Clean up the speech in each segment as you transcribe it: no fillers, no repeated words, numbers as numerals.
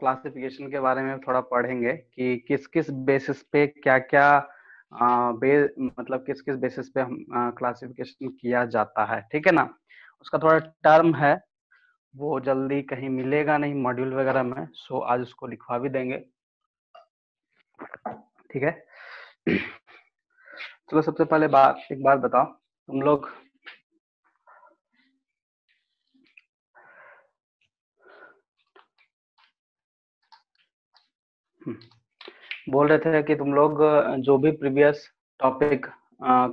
Classification के बारे में थोड़ा पढ़ेंगे कि किस किस बेसिस पे क्या क्या मतलब किस किस बेसिस पे हम क्लासिफिकेशन किया जाता है, ठीक है ना। उसका थोड़ा टर्म है, वो जल्दी कहीं मिलेगा नहीं मॉड्यूल वगैरह में, सो आज उसको लिखवा भी देंगे, ठीक है। चलो सबसे पहले एक बात बताओ, तुम लोग बोल रहे थे कि तुम लोग जो भी प्रीवियस टॉपिक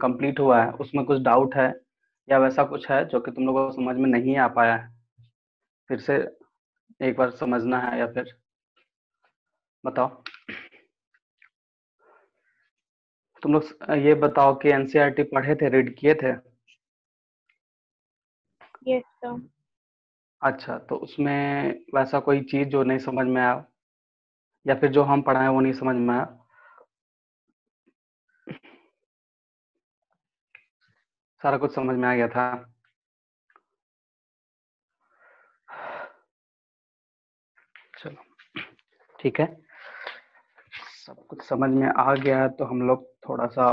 कंप्लीट हुआ है उसमें कुछ डाउट है या वैसा कुछ है जो कि तुम लोगों को समझ में नहीं आ पाया है, फिर से एक बार समझना है, या फिर बताओ। तुम लोग ये बताओ कि एनसीईआरटी पढ़े थे, रीड किए थे? Yes sir. अच्छा, तो उसमें वैसा कोई चीज जो नहीं समझ में आया, या फिर जो हम पढ़ाए वो नहीं समझ में आया? सारा कुछ समझ में आ गया था? चलो ठीक है, सब कुछ समझ में आ गया है तो हम लोग थोड़ा सा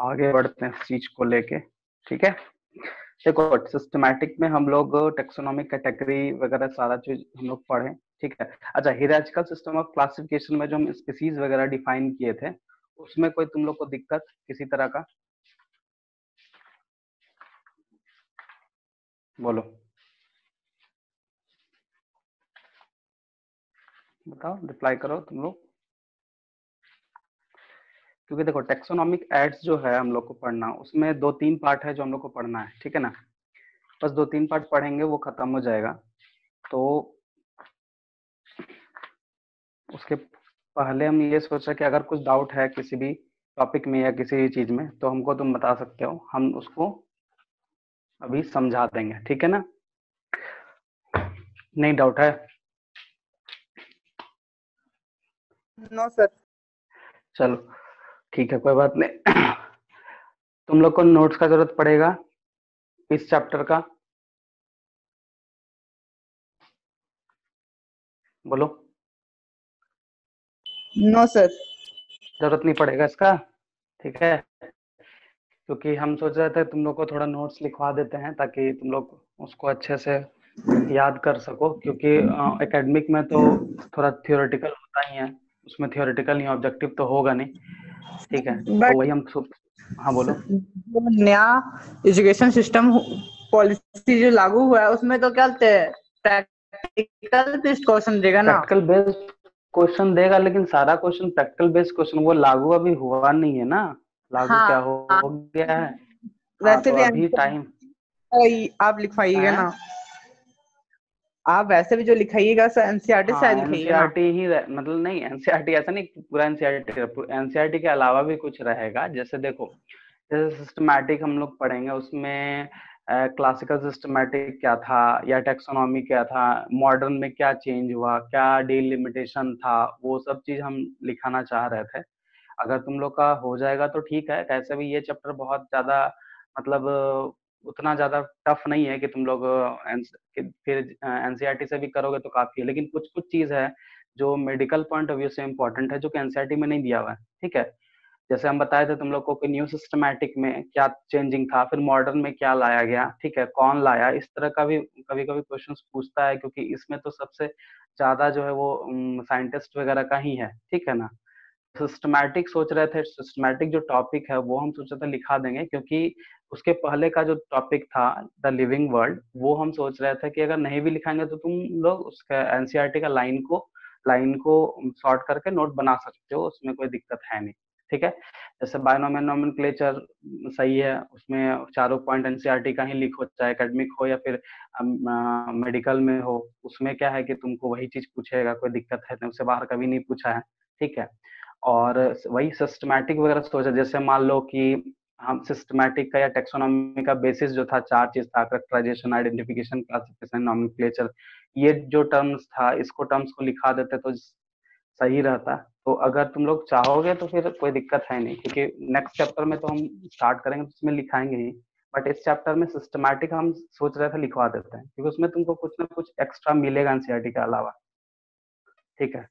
आगे बढ़ते हैं इस चीज को लेके, ठीक है। देखो सिस्टमैटिक में हम लोग टेक्सोनॉमिक कैटेगरी वगैरह सारा चीज हम लोग पढ़े, ठीक है। अच्छा, हियरार्चिकल सिस्टम ऑफ क्लासिफिकेशन में जो हम स्पीसीज वगैरह डिफाइन किए थे, उसमें कोई तुम लोग को दिक्कत किसी तरह का? बोलो, बताओ, रिप्लाई करो तुम लोग। क्योंकि देखो टेक्सोनॉमिक एड्स जो है हम लोग को पढ़ना, उसमें 2-3 पार्ट है जो हम लोग को पढ़ना है, ठीक है ना। बस 2-3 पार्ट पढ़ेंगे वो खत्म हो जाएगा। तो उसके पहले हम ये सोचा कि अगर कुछ डाउट है किसी भी टॉपिक में या किसी भी चीज में तो हमको तुम बता सकते हो, हम उसको अभी समझा देंगे, ठीक है ना। नहीं डाउट है? No sir. चलो ठीक है, कोई बात नहीं। तुम लोग को नोट्स का जरूरत पड़ेगा इस चैप्टर का? बोलो। No sir. जरूरत नहीं पड़ेगा इसका, ठीक है। क्योंकि हम सोच रहे थे तुम लोग को थोड़ा नोट्स लिखवा देते हैं ताकि तुम लोग उसको अच्छे से याद कर सको, क्योंकि एकेडमिक में तो थोड़ा थियोरेटिकल होता ही है, उसमें थियोरेटिकल नहीं ऑब्जेक्टिव तो होगा नहीं, ठीक है। तो बट वही हम हाँ बोलो। जो नया एजुकेशन सिस्टम पॉलिसी जो लागू हुआ है उसमें तो क्या बोलते हैं, प्रैक्टिकल बेस्ड क्वेश्चन देगा ना। प्रैक्टिकल बेस्ड क्वेश्चन देगा, लेकिन सारा क्वेश्चन प्रैक्टिकल बेस्ड क्वेश्चन, वो लागू अभी हुआ नहीं है ना। लागू क्या हाँ, हो गया है? हाँ, वैसे तो भी अभी टाइम आप लिखवाइएगा है। ना। आप वैसे भी जो लिखाइएगा सर एनसीईआरटी शायद हाँ लिखाइएगा ना। एनसीईआरटी ही मतलब नहीं, एनसीईआरटी ऐसा नहीं पूरा एनसीईआरटी, एनसीईआरटी के अलावा भी कुछ रहेगा। जैसे देखो, जैसे सिस्टमैटिक हम लोग पढ़ेंगे, उसमें क्लासिकल सिस्टमैटिक क्या था या टेक्सोनॉमी क्या था, मॉडर्न में क्या चेंज हुआ, क्या डिलिमिटेशन था, वो सब चीज हम लिखाना चाह रहे थे। अगर तुम लोग का हो जाएगा तो ठीक है, कैसे भी ये चैप्टर बहुत ज्यादा मतलब उतना ज्यादा टफ नहीं है कि तुम लोग फिर एनसीईआरटी से भी करोगे तो काफी है। लेकिन कुछ कुछ चीज है जो मेडिकल पॉइंट ऑफ व्यू से इम्पोर्टेंट है, जो कि एनसीईआरटी में नहीं दिया हुआ है, ठीक है। जैसे हम बताए थे तुम लोग को कि न्यू सिस्टमैटिक में क्या चेंजिंग था, फिर मॉडर्न में क्या लाया गया, ठीक है, कौन लाया, इस तरह का भी कभी कभी क्वेश्चंस पूछता है, क्योंकि इसमें तो सबसे ज्यादा जो है वो साइंटिस्ट वगैरह का ही है, ठीक है ना। सिस्टमैटिक सोच रहे थे, सिस्टमैटिक जो टॉपिक है वो हम सोचे थे लिखा देंगे, क्योंकि उसके पहले का जो टॉपिक था द लिविंग वर्ल्ड, वो हम सोच रहे थे कि अगर नहीं भी लिखाएंगे तो तुम लोग उसका एनसीईआरटी का लाइन को शॉर्ट करके नोट बना सकते हो, उसमें कोई दिक्कत है नहीं, ठीक है। जैसे बायनोमियल नोमेनक्लेचर सही है, उसमें चारों पॉइंट एनसीईआरटी का ही लिखो, चाहे एकेडमिक हो या फिर मेडिकल में हो, उसमें क्या है कि तुमको वही चीज पूछेगा, कोई दिक्कत है नहीं, उससे बाहर कभी नहीं पूछा है, ठीक है। और वही सिस्टमैटिक वगैरह सोचा, जैसे मान लो कि हम सिस्टमैटिक का या टेक्सोनॉमी का बेसिस जो था 4 चीज था, कैरेक्टराइजेशन, आइडेंटिफिकेशन, क्लासिफिकेशन, नोमेनक्लेचर, ये जो टर्म्स था, इसको टर्म्स को लिखा देते तो सही रहता। तो अगर तुम लोग चाहोगे तो फिर कोई दिक्कत है नहीं, क्योंकि नेक्स्ट चैप्टर में तो हम स्टार्ट करेंगे तो उसमें लिखाएंगे ही, बट इस चैप्टर में सिस्टमैटिक हम सोच रहे थे लिखवा देते हैं, क्योंकि उसमें तुमको कुछ ना कुछ एक्स्ट्रा मिलेगा एनसीईआरटी के अलावा। ठीक है,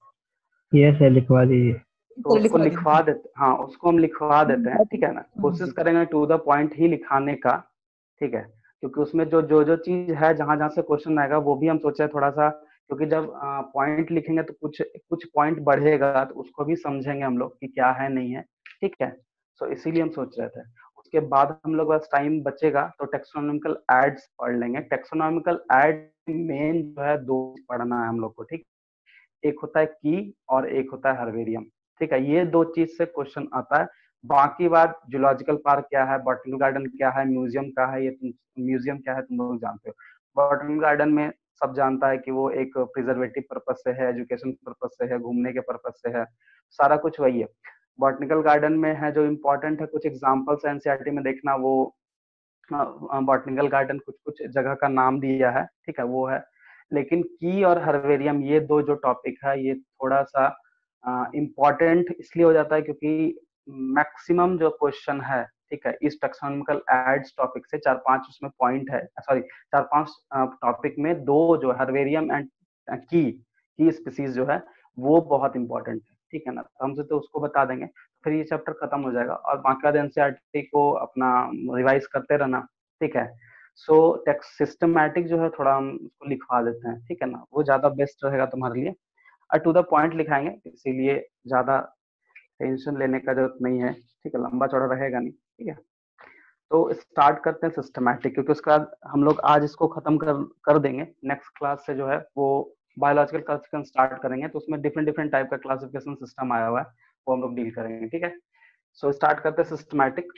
ये से लिखवा दीजिए। तो उसको लिखवा देते, हाँ उसको हम लिखवा देते हैं, ठीक है ना, कोशिश करेंगे टू द पॉइंट ही लिखाने का, ठीक है, क्योंकि उसमें जो जो जो चीज है, जहां जहां से क्वेश्चन आएगा वो भी हम सोचे थोड़ा सा, क्योंकि जब पॉइंट लिखेंगे तो कुछ कुछ पॉइंट बढ़ेगा, तो उसको भी समझेंगे हम लोग कि क्या है नहीं है, ठीक है। सो इसीलिए हम सोच रहे थे, उसके बाद हम लोग बस टाइम बचेगा तो टेक्सोनॉमिकल एड्स पढ़ लेंगे। टेक्सोनॉमिकल एड मेन जो है दो पढ़ना है हम लोग को, ठीक, एक होता है की और एक होता है हर्बेरियम, ठीक है, ये दो चीज से क्वेश्चन आता है। बाकी बात जूलॉजिकल पार्क क्या है, बॉटनिकल गार्डन क्या है, म्यूजियम क्या है, ये तुम म्यूजियम क्या है तुम लोग जानते हो। बॉटनिकल गार्डन में सब जानता है कि वो एक प्रिजर्वेटिव पर्पज से है, एजुकेशन पर्पज से है, घूमने के पर्पज से है, सारा कुछ वही है। बॉटनिकल गार्डन में है जो इम्पोर्टेंट है, कुछ एग्जाम्पल्स एनसीईआरटी में देखना, वो बॉटनिकल गार्डन कुछ कुछ जगह का नाम दिया है, ठीक है, वो है। लेकिन की और हर्बेरियम ये दो जो टॉपिक है, ये थोड़ा सा इम्पोर्टेंट इसलिए हो जाता है क्योंकि मैक्सिमम जो क्वेश्चन है, ठीक है, इस टैक्सोनॉमिकल एड्स टॉपिक से 4-5 उसमें पॉइंट है, सॉरी 4-5 टॉपिक में दो जो हर्बेरियम एंड की स्पीसीज जो है वो बहुत इंपॉर्टेंट है, ठीक है ना, तो हमसे तो उसको बता देंगे, फिर ये चैप्टर खत्म हो जाएगा और बाकी एनसीईआरटी को अपना रिवाइज करते रहना, ठीक है। सो टेक्स्ट सिस्टमैटिक जो है थोड़ा हम उसको लिखवा देते हैं, ठीक है ना, वो ज्यादा बेस्ट रहेगा तुम्हारे लिए, और टू द पॉइंट लिखाएंगे, इसीलिए ज्यादा टेंशन लेने का जरूरत नहीं है, ठीक है, लंबा चौड़ा रहेगा नहीं, ठीक है। तो स्टार्ट करते हैं सिस्टमैटिक, क्योंकि उसके बाद हम लोग आज इसको खत्म कर देंगे, नेक्स्ट क्लास से जो है वो बायोलॉजिकल क्लासिफिकेशन स्टार्ट करेंगे, तो उसमें डिफरेंट डिफरेंट टाइप का क्लासिफिकेशन सिस्टम आया हुआ है, वो हम लोग डील करेंगे, ठीक है। सो स्टार्ट करते हैं सिस्टमैटिक।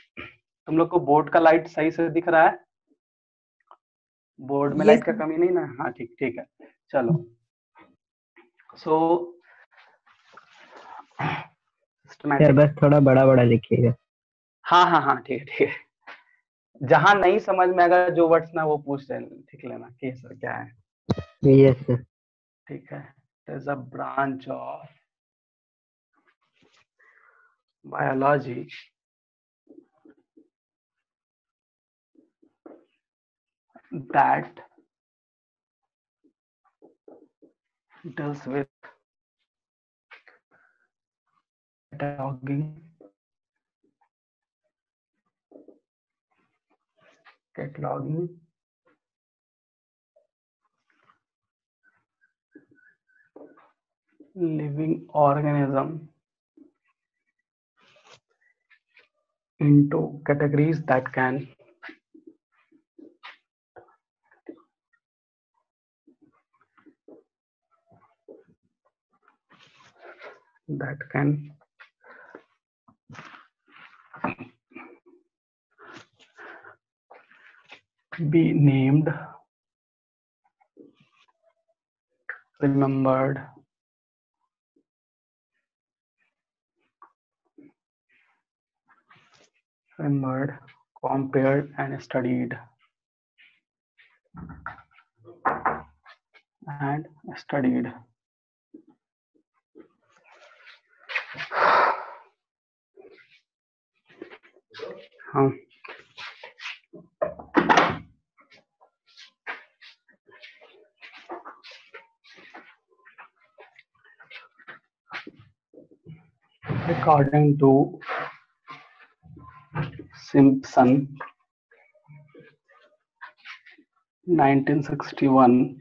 तुम लोग को बोर्ड का लाइट सही से दिख रहा है? बोर्ड में लाइट का कमी नहीं ना? हाँ ठीक ठीक है, चलो। सो सर बस थोड़ा बड़ा बड़ा लिखिएगा। हाँ हाँ हाँ ठीक है ठीक है, जहां नहीं समझ में आएगा जो वर्ड्स ना वो पूछ ठीक लेना कि सर क्या है। Yes sir. ठीक है, is a branch of biology that deals with cataloging living organism into categories that can be named, remembered, compared and studied, हाँ according to Simpson 1961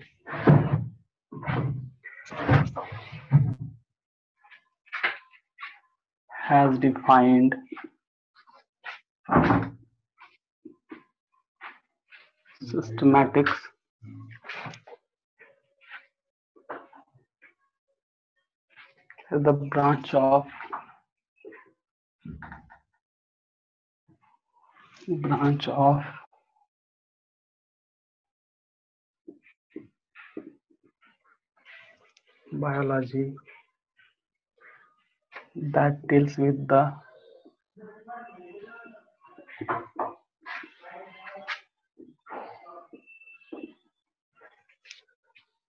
has defined systematics as the branch of biology that deals with the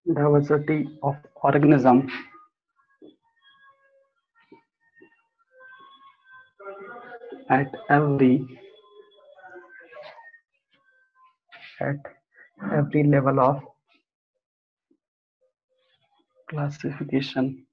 diversity of organism at every level of classification.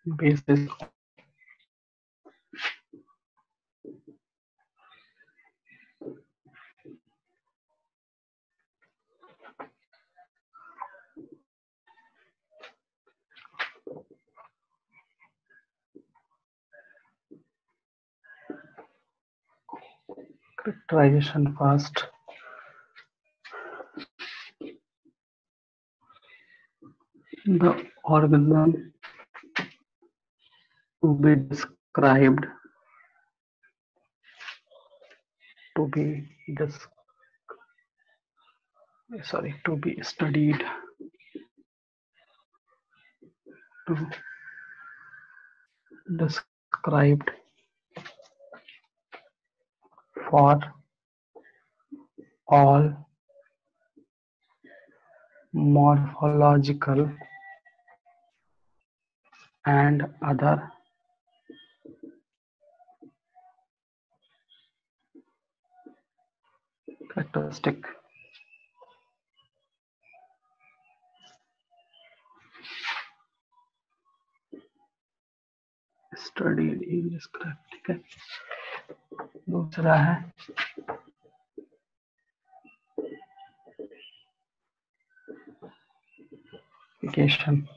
basis characterization first. The organism to be described, to be to be studied, to described for all morphological and other characteristic. Studied in described, ठीक है। दूसरा है application.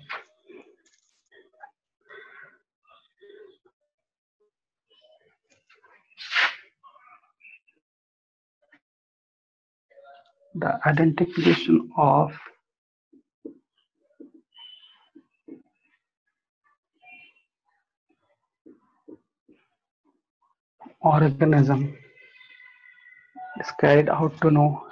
The identification of organism is carried out to know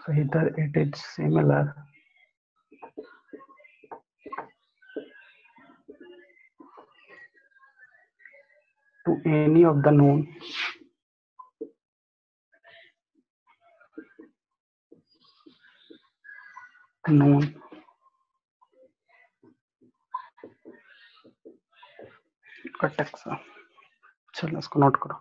whether it is similar to any of the known taxa. चलो इसको note करो।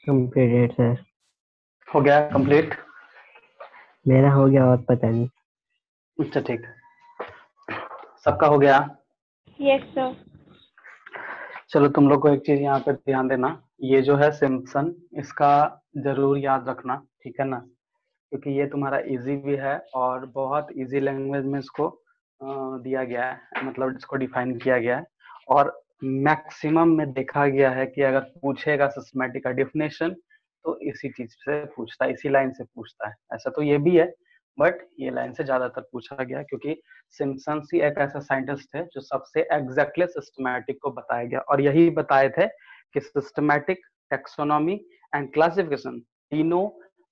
Completed sir. हो गया complete? मेरा हो गया और पता नहीं। अच्छा ठीक, सबका हो गया? Yes sir. चलो तुम लोग को एक चीज यहाँ पे ध्यान देना, ये जो है सिम्पसन, इसका जरूर याद रखना, ठीक है ना, क्योंकि ये तुम्हारा इजी भी है और बहुत इजी लैंग्वेज में इसको दिया गया है, मतलब इसको डिफाइन किया गया है। और मैक्सिमम में देखा गया है कि अगर पूछेगा सिस्टमैटिक का डेफिनेशन तो इसी चीज से पूछता है, इसी लाइन से पूछता है। ऐसा तो ये भी है, बट ये लाइन से ज्यादातर पूछा गया क्योंकि सिम्पसन ही एक ऐसा साइंटिस्ट है जो सबसे एग्जैक्टली सिस्टमैटिक को बताया गया, और यही बताए थे कि सिस्टमैटिक, टेक्सोनॉमी एंड क्लासिफिकेशन तीनों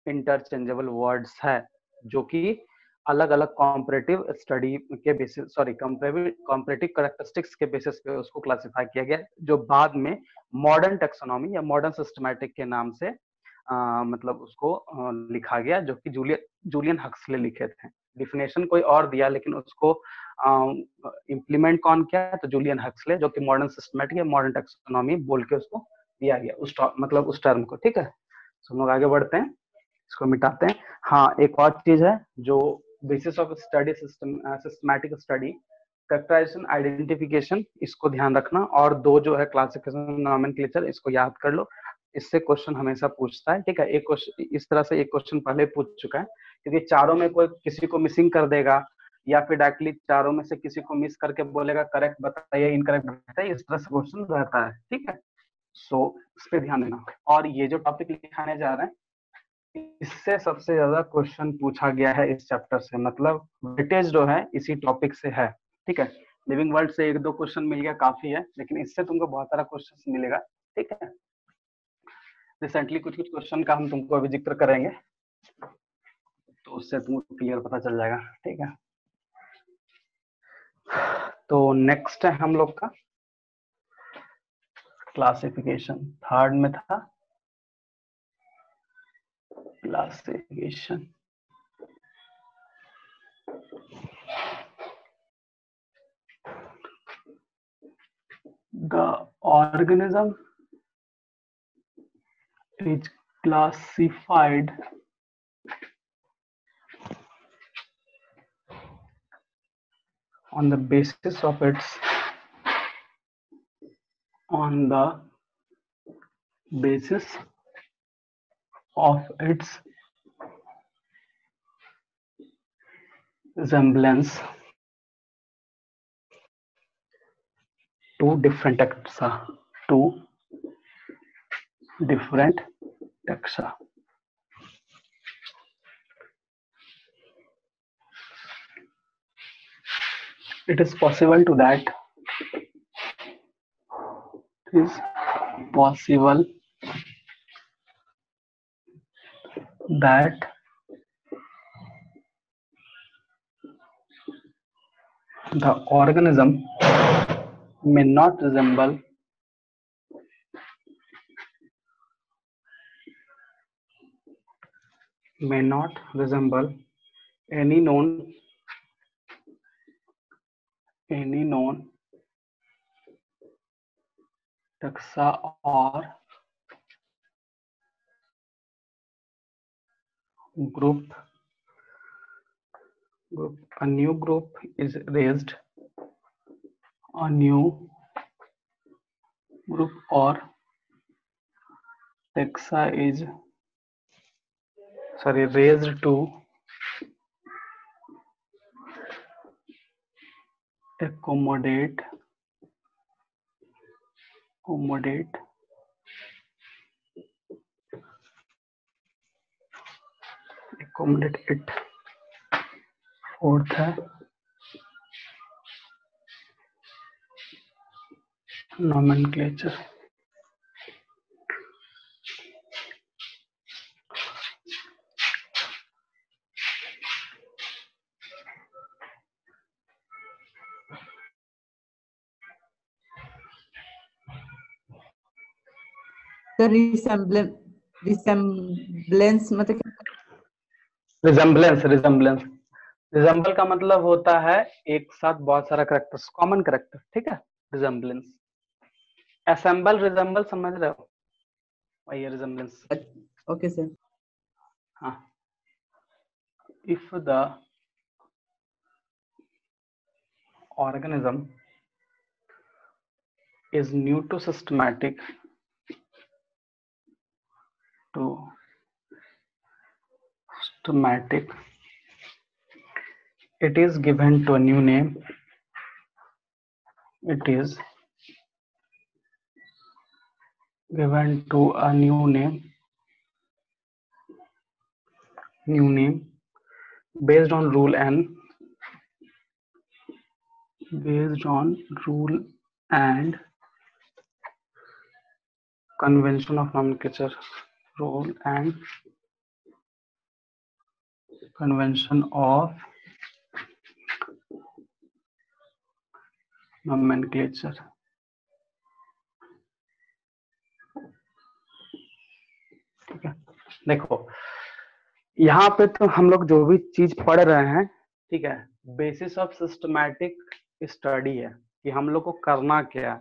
इंटरचेंजेबल वर्ड्स है, जो कि अलग अलग कॉम्परेटिव स्टडी के बेसिस, सॉरी कॉम्परेटिव कैरेक्टरिस्टिक्स के बेसिस पे उसको क्लासिफाई किया गया, जो बाद में मॉडर्न टेक्सोनॉमी या मॉडर्न सिस्टमैटिक के नाम से मतलब उसको लिखा गया, जो कि जूलियन हक्सले लिखे थे। डिफिनेशन कोई और दिया लेकिन उसको इम्प्लीमेंट कौन किया, तो जूलियन हक्सले, जो कि मॉडर्न सिस्टमैटिक या मॉडर्न टेक्सोनॉमी बोल के उसको दिया गया उस मतलब उस टर्म को, ठीक है। तो हम लोग आगे बढ़ते हैं, इसको मिटाते हैं। हाँ, एक और चीज है जो basis of study systematic study, characterization, identification, इसको ध्यान रखना, और दो जो है क्लासिफिकेशन, नोमेनक्लेचर, इसको याद कर लो, इससे क्वेश्चन हमेशा पूछता है, ठीक है। एक क्वेश्चन इस तरह से एक क्वेश्चन पहले पूछ चुका है, क्योंकि चारों में कोई किसी को मिसिंग कर देगा या फिर डायरेक्टली चारों में से किसी को मिस करके बोलेगा करेक्ट बताइए, इनकरेक्ट बताइए, इस तरह से क्वेश्चन रहता है। ठीक है, सो इस पे ध्यान देना। और ये जो टॉपिक लिखाने जा रहे हैं इससे सबसे ज्यादा क्वेश्चन पूछा गया है इस चैप्टर से, मतलब वेटेज जो है इसी टॉपिक से है। ठीक है, लिविंग वर्ल्ड से 1-2 क्वेश्चन मिल गया काफी है, लेकिन इससे तुमको बहुत सारा क्वेश्चन मिलेगा। ठीक है, रिसेंटली कुछ कुछ क्वेश्चन का हम तुमको अभी जिक्र करेंगे, तो उससे तुमको क्लियर पता चल जाएगा। ठीक है, तो नेक्स्ट है हम लोग का क्लासिफिकेशन। थर्ड में था classification. The organism is classified on the basis of its resemblance to different taxa. It is possible that the organism may not resemble any known taxa or group. A new group is raised. A new group or taxa is raised to accommodate it. Fourth है nomenclature. Resemblance मतलब resemble का मतलब होता है एक साथ बहुत सारा करेक्टर्स, कॉमन करेक्टर। ठीक है, रिजेंबलेंस। असेंबल रिजेंबल समझ रहे हो, वही रिजेंबलेंस। Okay sir. हाँ, if the organism is new to systematic it is given to a new name. It is given to a new name based on rule and convention of nomenclature. Rule and convention of nomenclature. ठीक है, देखो यहाँ पे तो हम लोग जो भी चीज पढ़ रहे हैं, ठीक है, बेसिस ऑफ सिस्टमैटिक स्टडी है कि हम लोग को करना क्या,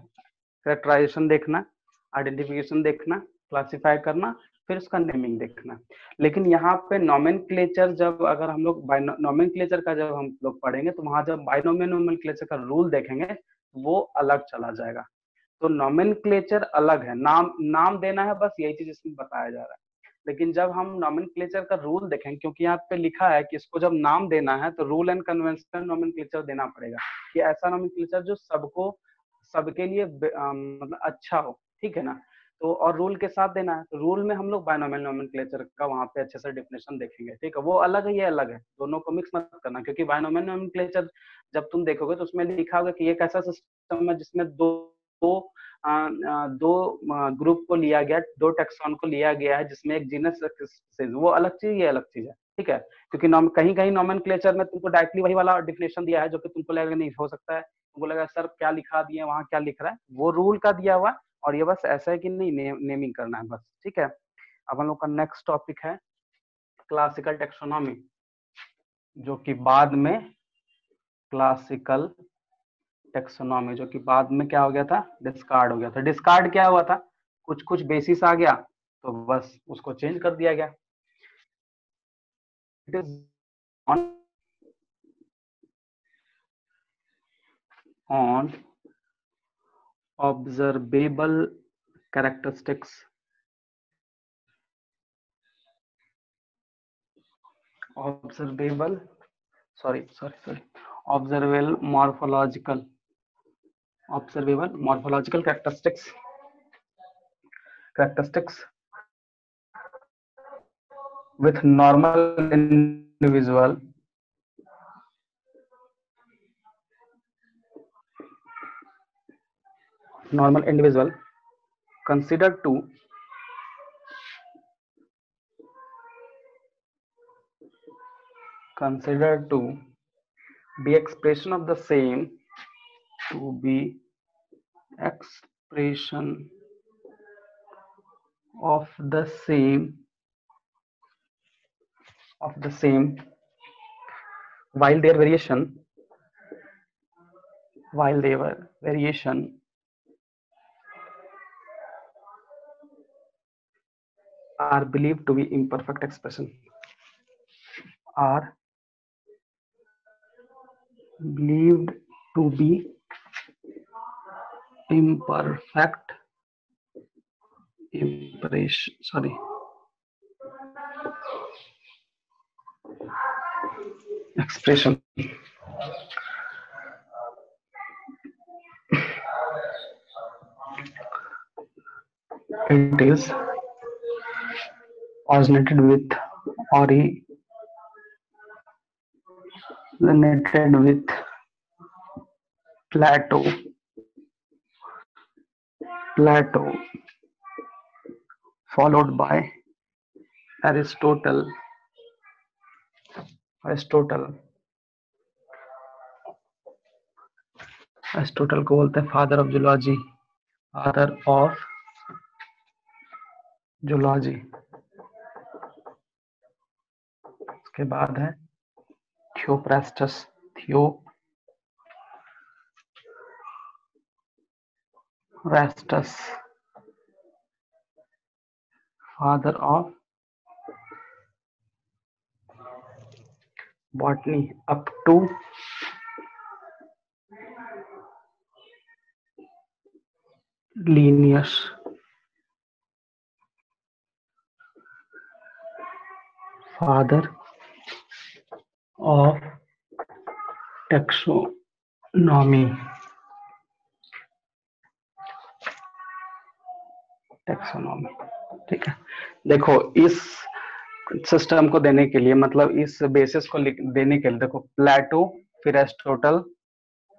कैरेक्टराइजेशन देखना, आइडेंटिफिकेशन देखना, क्लासिफाई करना, फिर उसका नेमिंग देखना। लेकिन यहाँ पे नोमेनक्लेचर जब अगर हम लोग नोमेनक्लेचर का जब हम लोग पढ़ेंगे तो वहां जब बाइनोमियल नोमेनक्लेचर का रूल देखेंगे वो अलग चला जाएगा। तो नोमेनक्लेचर अलग है, नाम देना है, बस यही चीज इसमें बताया जा रहा है। लेकिन जब हम नॉमेनक्लेचर का रूल देखें, क्योंकि यहाँ पे लिखा है कि इसको जब नाम देना है तो रूल एंड कन्वेंशनल नॉमेनक्लेचर देना पड़ेगा, कि ऐसा नॉमेनक्लेचर जो सबको सबके लिए मतलब अच्छा हो, ठीक है ना। तो और रूल के साथ देना है, तो रूल में हम लोग बायनोमियल नॉमेनक्लेचर का वहाँ पे अच्छे से डेफिनेशन देखेंगे, ठीक है। वो अलग है, ये अलग है, दोनों को मिक्स मत करना, क्योंकि बायनोमियल नॉमेनक्लेचर जब तुम देखोगे तो उसमें लिखा होगा कि ये एक ऐसा सिस्टम है जिसमें दो दो ग्रुप को लिया गया, दो टेक्सॉन को लिया गया है, जिसमें एक जीनस स्पीसीज, वो अलग चीज, ये अलग चीज है, ठीक है। क्योंकि कहीं कहीं नॉमेनक्लेचर में तुमको डायरेक्टली वही वाला डिफिनेशन दिया है, जो कि तुमको लगेगा नहीं हो सकता है, तुमको लगेगा सर क्या लिखा दिए वहां, क्या लिख रहा है, वो रूल का दिया हुआ, और ये बस ऐसा है कि नहीं नेमिंग करना है बस, ठीक है। अब हम लोग का नेक्स्ट टॉपिक है क्लासिकल टेक्सोनॉमी, जो कि बाद में क्लासिकल टेक्सोनॉमी जो कि बाद में क्या हो गया था, डिस्कार्ड हो गया था। डिस्कार्ड क्या हुआ था, कुछ कुछ बेसिस आ गया तो बस उसको चेंज कर दिया गया। It is on observable characteristics observable observable morphological characteristics with normal individual considered to be expression of the same while their variation are believed to be imperfect expression, are believed to be imperfect impression, expression. It is originated with Plato, followed by Aristotle. Aristotle को बोलते हैं father of zoology. उसके बाद है Theophrastus, father of botany up to Linnaeus, father of taxonomy, ठीक है। देखो इस सिस्टम को देने के लिए, मतलब इस बेसिस को देने के लिए, देखो प्लेटो, फिर एरिस्टोटल,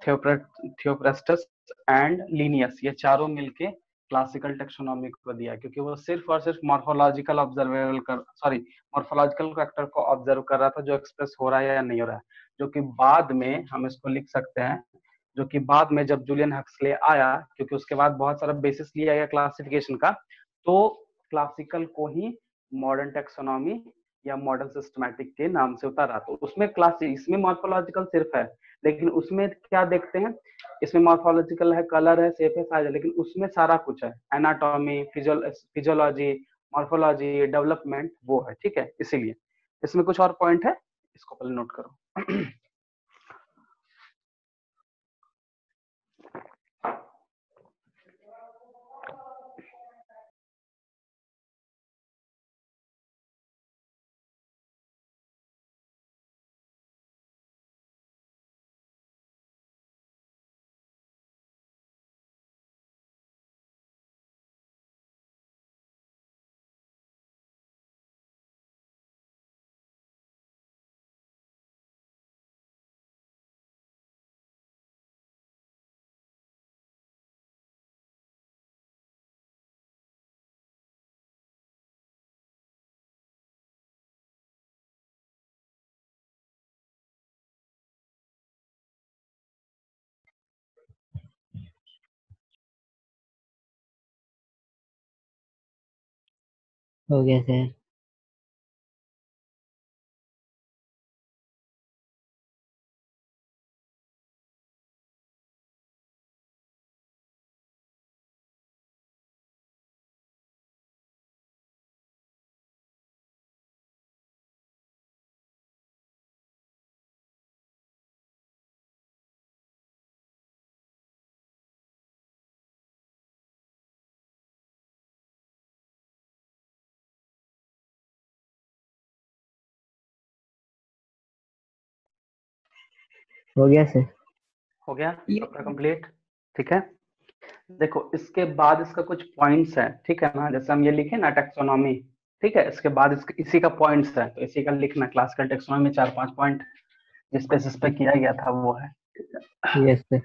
थियोप्रेस्टस एंड लीनियस, ये चारों मिलके क्लासिकल टेक्सोनॉमी को दिया, क्योंकि वो सिर्फ और सिर्फ मॉर्फोलॉजिकल फैक्टर को ऑब्जर्व कर रहा था, जो एक्सप्रेस हो रहा है या नहीं हो रहा है, जो कि बाद में हम इसको लिख सकते हैं, जो कि बाद में जब जूलियन हक्सले आया, क्योंकि उसके बाद बहुत सारा बेसिस लिया गया क्लासिफिकेशन का, तो क्लासिकल को ही मॉडर्न टेक्सोनॉमी या मॉडर्न सिस्टमैटिक के नाम से उतारा। तो उसमें इसमें मॉर्फोलॉजिकल सिर्फ है, लेकिन उसमें क्या देखते हैं, इसमें मॉर्फोलॉजिकल है, कलर है, शेप है, साइज है, लेकिन उसमें सारा कुछ है, एनाटॉमी, फिजियोलॉजी, मॉर्फोलॉजी, डेवलपमेंट, वो है, ठीक है। इसीलिए इसमें कुछ और पॉइंट है, इसको पहले नोट करो। हो गया सर। हो गया सर। हो गया चैप्टर कंप्लीट। ठीक है, देखो इसके बाद इसका कुछ पॉइंट्स है, ठीक है ना, जैसे हम ये लिखे ना टेक्सोनॉमी, ठीक है, इसके बाद इसी का पॉइंट्स है, तो इसी का लिखना क्लासिकल टेक्सोनॉमी में 4-5 पॉइंट जिस पे किया गया था वो है। Yes sir.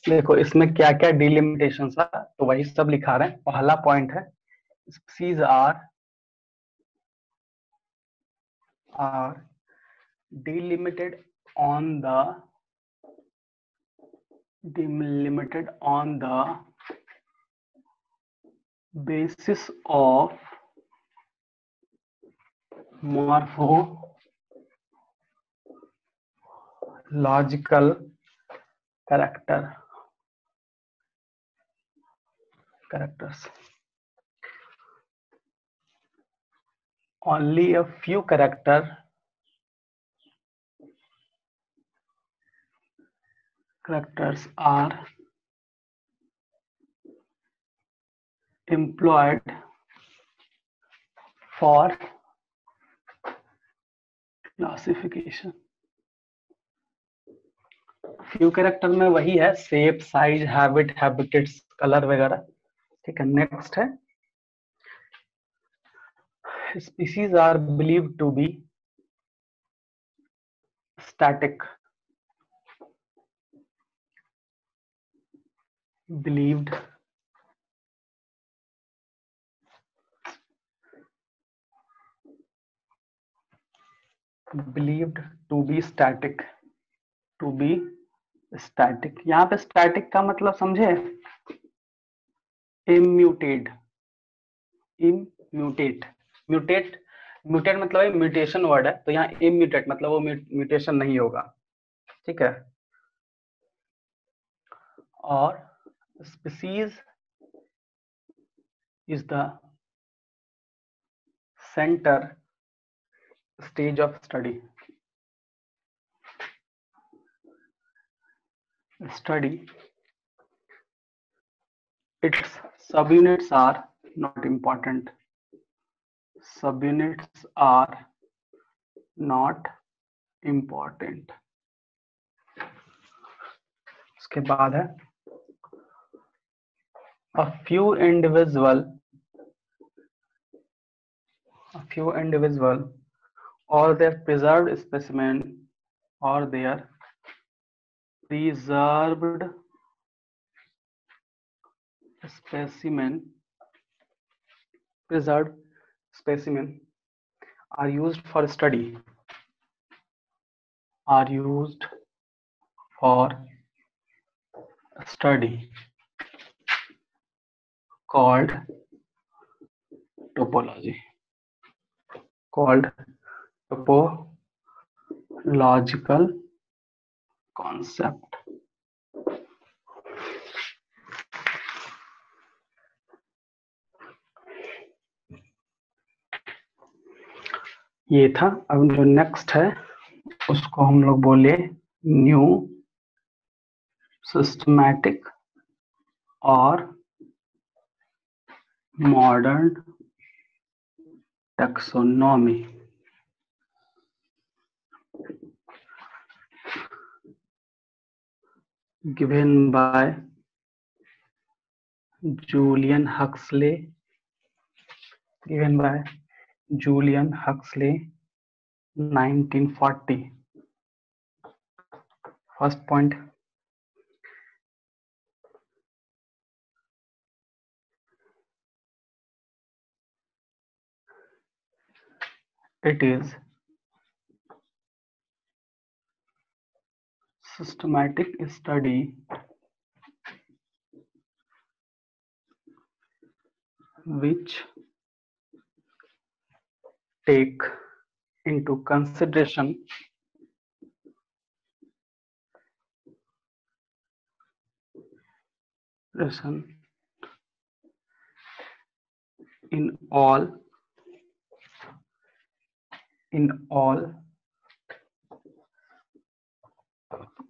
देखो इसमें क्या क्या डिलिमिटेशन था, तो वही सब लिखा रहे हैं। पहला पॉइंट है species are delimited on the basis of morphological characters. Only a few characters are employed for classification. Few character में वही है, shape, size, habit, habitats, colour वगैरह। ठीक है, नेक्स्ट है species are believed to be static. believed to be static, यहाँ पे static का मतलब समझे, इम्यूटेट म्यूटेट मतलब म्यूटेशन वर्ड है, तो यहाँ इम्यूटेट मतलब वो म्यूटेशन नहीं होगा। ठीक है, और species is the centre stage of study. Its subunits are not important. Subunits are not important. उसके बाद है a few individual or their preserved specimen are used for study called topological concept. ये था। अब जो नेक्स्ट है उसको हम लोग बोले न्यू सिस्टमैटिक और modern taxonomy. given by Julian Huxley 1940. First point, It is systematic study which take into consideration in all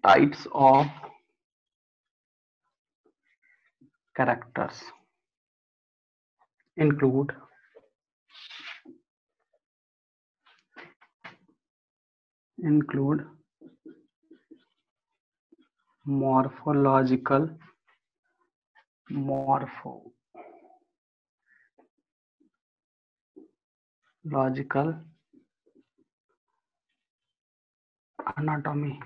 types of characters, include morphological, anatomy,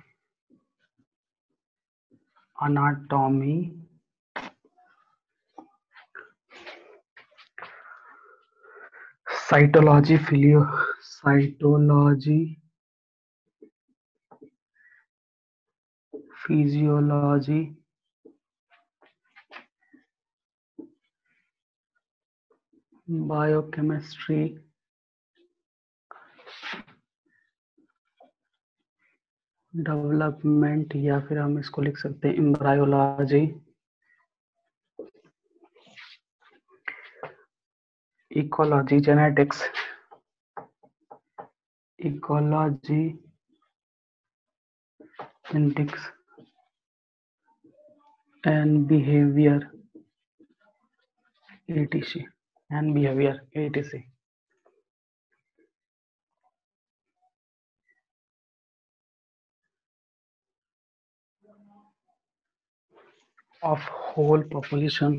cytology, physiology, biochemistry, development, या फिर हम इसको लिख सकते हैं embryology, ecology, genetics, and behaviour etc. of whole population,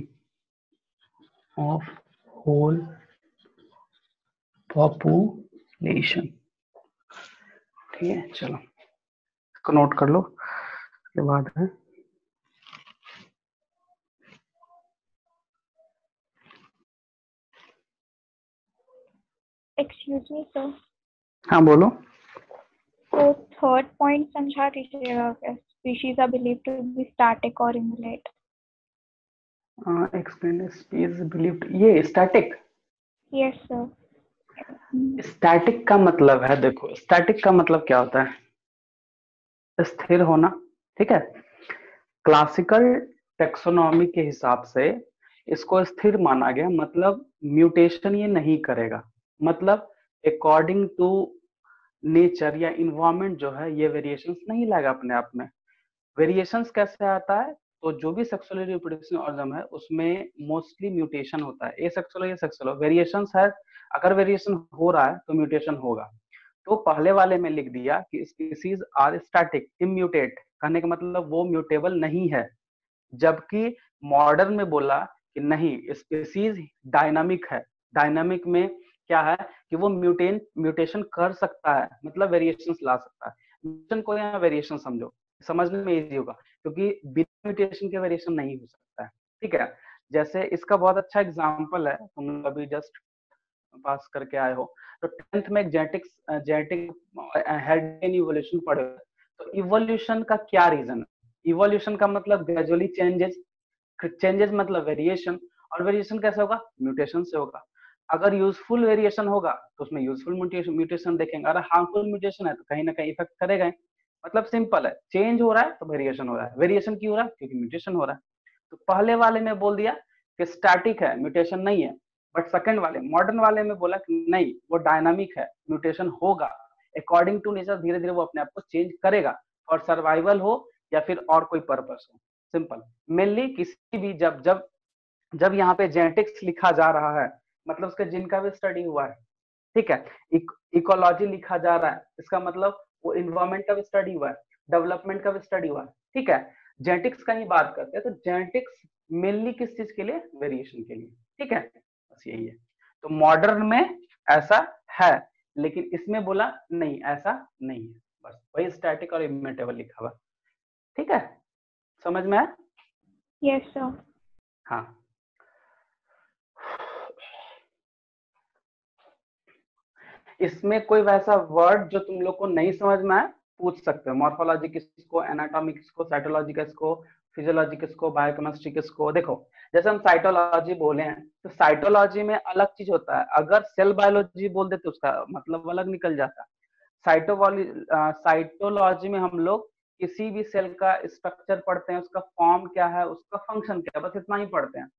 ठीक है, चलो इसको नोट कर लो। उसके बाद है एक्सक्यूज मी सर, हाँ बोलो। तो थर्ड पॉइंट समझा दीजिएगा क्या? Species are believed to be static और इम्यूलेट। एक्सप्लेन स्पीशीज बिलीव्ड, ये स्टैटिक। Yes sir. स्टैटिक का मतलब है, देखो स्टैटिक का मतलब क्या होता है? स्थिर होना, ठीक है। क्लासिकल टेक्सोनॉमी के हिसाब से इसको स्थिर माना गया, मतलब म्यूटेशन ये नहीं करेगा, मतलब अकॉर्डिंग टू नेचर या इन्वायरमेंट जो है ये वेरिएशंस नहीं लाएगा अपने आप में। वेरिएशंस कैसे आता है? तो जो भी सेक्सुअली रिप्रोडक्टिव ऑर्गन है उसमें मोस्टली म्यूटेशन होता है, एसेक्सुअल वेरिएशंस है, अगर वेरिएशन हो रहा है तो म्यूटेशन होगा। तो पहले वाले में लिख दिया कि स्पीसीज आर स्टैटिक इम्यूटेट, कहने का मतलब वो म्यूटेबल नहीं है, जबकि मॉडर्न में बोला कि नहीं स्पीसीज डायनामिक है। डायनामिक में क्या है कि वो म्यूटेशन कर सकता है, मतलब वेरिएशंस ला सकता है। म्यूटेशन को यहाँ वेरिएशन समझो, समझने में इजी होगा, क्योंकि बिना म्यूटेशन के वेरिएशन नहीं हो सकता है, ठीक है। जैसे इसका बहुत अच्छा एग्जांपल है, तुम अभी जस्ट पास करके आए हो, तो 10th में जेनेटिक हेड इन इवोल्यूशन पढ़े, तो इवोल्यूशन का क्या रीजन है? इवोल्यूशन का मतलब ग्रेजुअली चेंजेस मतलब वेरिएशन, और वेरिएशन कैसे होगा? म्यूटेशन से होगा। अगर यूजफुल वेरिएशन होगा तो उसमें यूजफुल म्यूटेशन देखेंगे, अगर हार्मफुल म्यूटेशन है तो कहीं ना कहीं इफेक्ट करेगा। मतलब सिंपल है, चेंज हो रहा है तो वेरिएशन हो रहा है। वेरिएशन क्यों हो रहा है? क्योंकि म्यूटेशन हो रहा है। तो पहले वाले में बोल दिया कि स्टैटिक है, म्यूटेशन नहीं है, बट सेकंड वाले मॉडर्न वाले में बोला कि नहीं वो डायनामिक है, म्यूटेशन होगा, अकॉर्डिंग टू नेचर धीरे धीरे वो अपने आप को चेंज करेगा, और सर्वाइवल हो या फिर और कोई पर्पस हो। सिंपल। मेनली किसी भी जब यहाँ पे जेनेटिक्स लिखा जा रहा है, मतलब उसके जीन का भी स्टडी हुआ है, ठीक है। इकोलॉजी लिखा जा रहा है, इसका मतलब वो इन्वायरमेंट का भी स्टडी हुआ है, डेवलपमेंट का भी स्टडी हुआ है, ठीक है। जेनेटिक्स का ही बात करते हैं, तो जेनेटिक्स मेनली किस चीज के लिए? वेरिएशन के लिए, ठीक है। बस यही है। तो मॉडर्न में ऐसा है, लेकिन इसमें बोला नहीं ऐसा नहीं है, बस वही स्टैटिक और इम्यूटेबल लिखा हुआ, ठीक है। समझ में आया? Yes sir. हाँ, इसमें कोई वैसा वर्ड जो तुम लोग को नहीं समझ में आए पूछ सकते हो। मॉर्फोलॉजी किसको, एनाटॉमी किसको, साइटोलॉजी किसको, फिजियोलॉजी किसको, बायोकेमिस्ट्री किसको। देखो जैसे हम साइटोलॉजी बोले हैं तो साइटोलॉजी में अलग चीज होता है, अगर सेल बायोलॉजी बोल देते उसका मतलब अलग निकल जाता है। साइटोलॉजी में हम लोग किसी भी सेल का स्ट्रक्चर पढ़ते हैं, उसका फॉर्म क्या है, उसका फंक्शन क्या है, बस इतना ही पढ़ते हैं।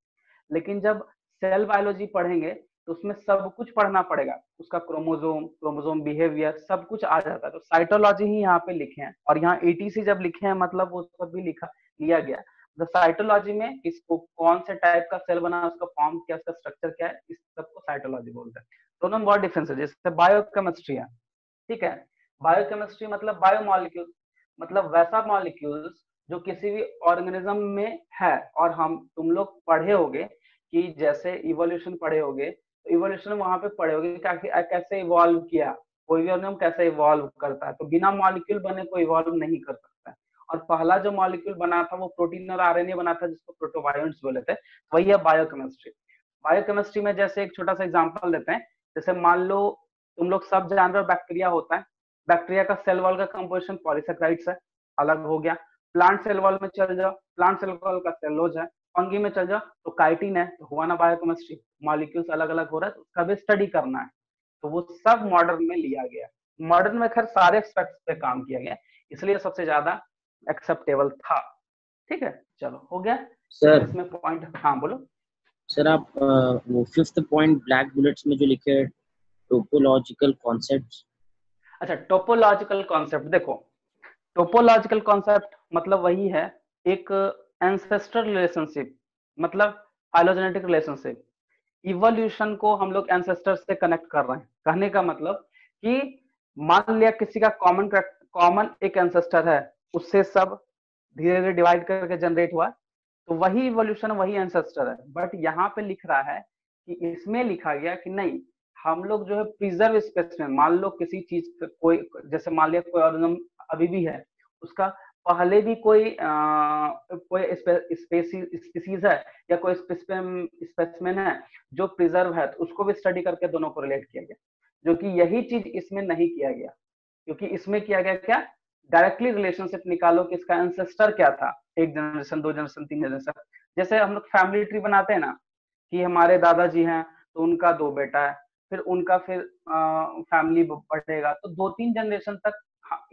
लेकिन जब सेल बायोलॉजी पढ़ेंगे तो उसमें सब कुछ पढ़ना पड़ेगा, उसका क्रोमोसोम बिहेवियर सब कुछ आ जाता है। तो साइटोलॉजी ही यहाँ पे लिखे हैं, और यहाँ एटीसी जब लिखे हैं मतलब वो सब भी लिया गया। तो साइटोलॉजी में इसको कौन से टाइप का सेल बना, उसका फॉर्म क्या, उसका स्ट्रक्चर क्या है, इस सबको साइटोलॉजी बोलते हैं। दोनों में बहुत डिफरेंस है। जैसे बायोकेमिस्ट्री है, ठीक है, बायोकेमिस्ट्री मतलब बायोमॉलिक्यूल, मतलब वैसा मॉलिक्यूल्स जो किसी भी ऑर्गेनिज्म में है। और हम तुम लोग पढ़े होगे कि जैसे इवोल्यूशन पढ़े होगे, तो इवोल्यूशन वहां पे पढ़े होगे कैसे इवॉल्व किया, कोई भी ऑर्गेनिज्म कैसे इवॉल्व करता है। तो बिना मॉलिक्यूल बने कोई इवॉल्व नहीं कर सकता है। और पहला जो मॉलिक्यूल बना था वो प्रोटीन और आरएनए बना था, जिसको प्रोटोबायोन्ट्स बोले थे। वही है बायोकेमिस्ट्री। बायोकेमिस्ट्री में जैसे एक छोटा सा एग्जांपल देते हैं, जैसे मान लो तुम लोग सब जान रहे हो बैक्टीरिया होता है, बैक्टीरिया का सेल वॉल का कंपोजिशन पॉलीसेकेराइड्स है, अलग हो गया। प्लांट सेल वॉल में चल जाओ, प्लांट सेल वॉल का सेलोज है। फंगी में चल जाओ तो काइटिन है, तो हुआ ना बायोकेमिस्ट्री, मॉलिक्यूल्स अलग अलग हो रहा है, तो उसका भी स्टडी करना है। तो वो सब मॉडर्न में लिया गया। मॉडर्न में खैर सारे एस्पेक्ट्स पे काम किया गया, इसलिए सबसे ज्यादा एक्सेप्टेबल था। ठीक है, चलो हो गया सर। इसमें पॉइंट। हाँ बोलो सर, आप वो 5th पॉइंट ब्लैक बुलेट्स में जो लिखे हैं टोपोलॉजिकल कॉन्सेप्ट्स। अच्छा, टोपोलॉजिकल कॉन्सेप्ट देखो, टोपोलॉजिकल कॉन्सेप्ट मतलब वही है एक एंसेस्टर रिलेशनशिप, मतलब फाइलोजेनेटिक रिलेशनशिप। इवोल्यूशन को हम लोग एंसेस्टर से कनेक्ट कर रहे हैं। कहने का मतलब कि मान लिया किसी का कॉमन एक एंसेस्टर है, उससे सब धीरे धीरे डिवाइड करके जनरेट हुआ, तो वही इवोल्यूशन, वही एंसेस्टर है। बट यहाँ पे लिख रहा है कि इसमें लिखा गया कि नहीं, हम लोग जो है प्रिजर्व स्पेस में, मान लो किसी चीज कोई, जैसे मान लिया कोई ऑर्गेनिज्म अभी भी है, उसका पहले भी कोई स्पीसीज है या कोई स्पेसिमेन है जो प्रिजर्व है, तो उसको भी स्टडी करके दोनों को रिलेट किया गया, जो कि यही चीज इसमें नहीं किया गया। क्योंकि इसमें किया गया क्या, डायरेक्टली रिलेशनशिप निकालो कि इसका एंसेस्टर क्या था, एक जनरेशन, 2 जनरेशन, 3 जनरेशन। जैसे हम लोग फैमिली ट्री बनाते हैं ना, कि हमारे दादाजी हैं तो उनका 2 बेटा है, फिर उनका फिर फैमिली बढ़ेगा, तो 2-3 जनरेशन तक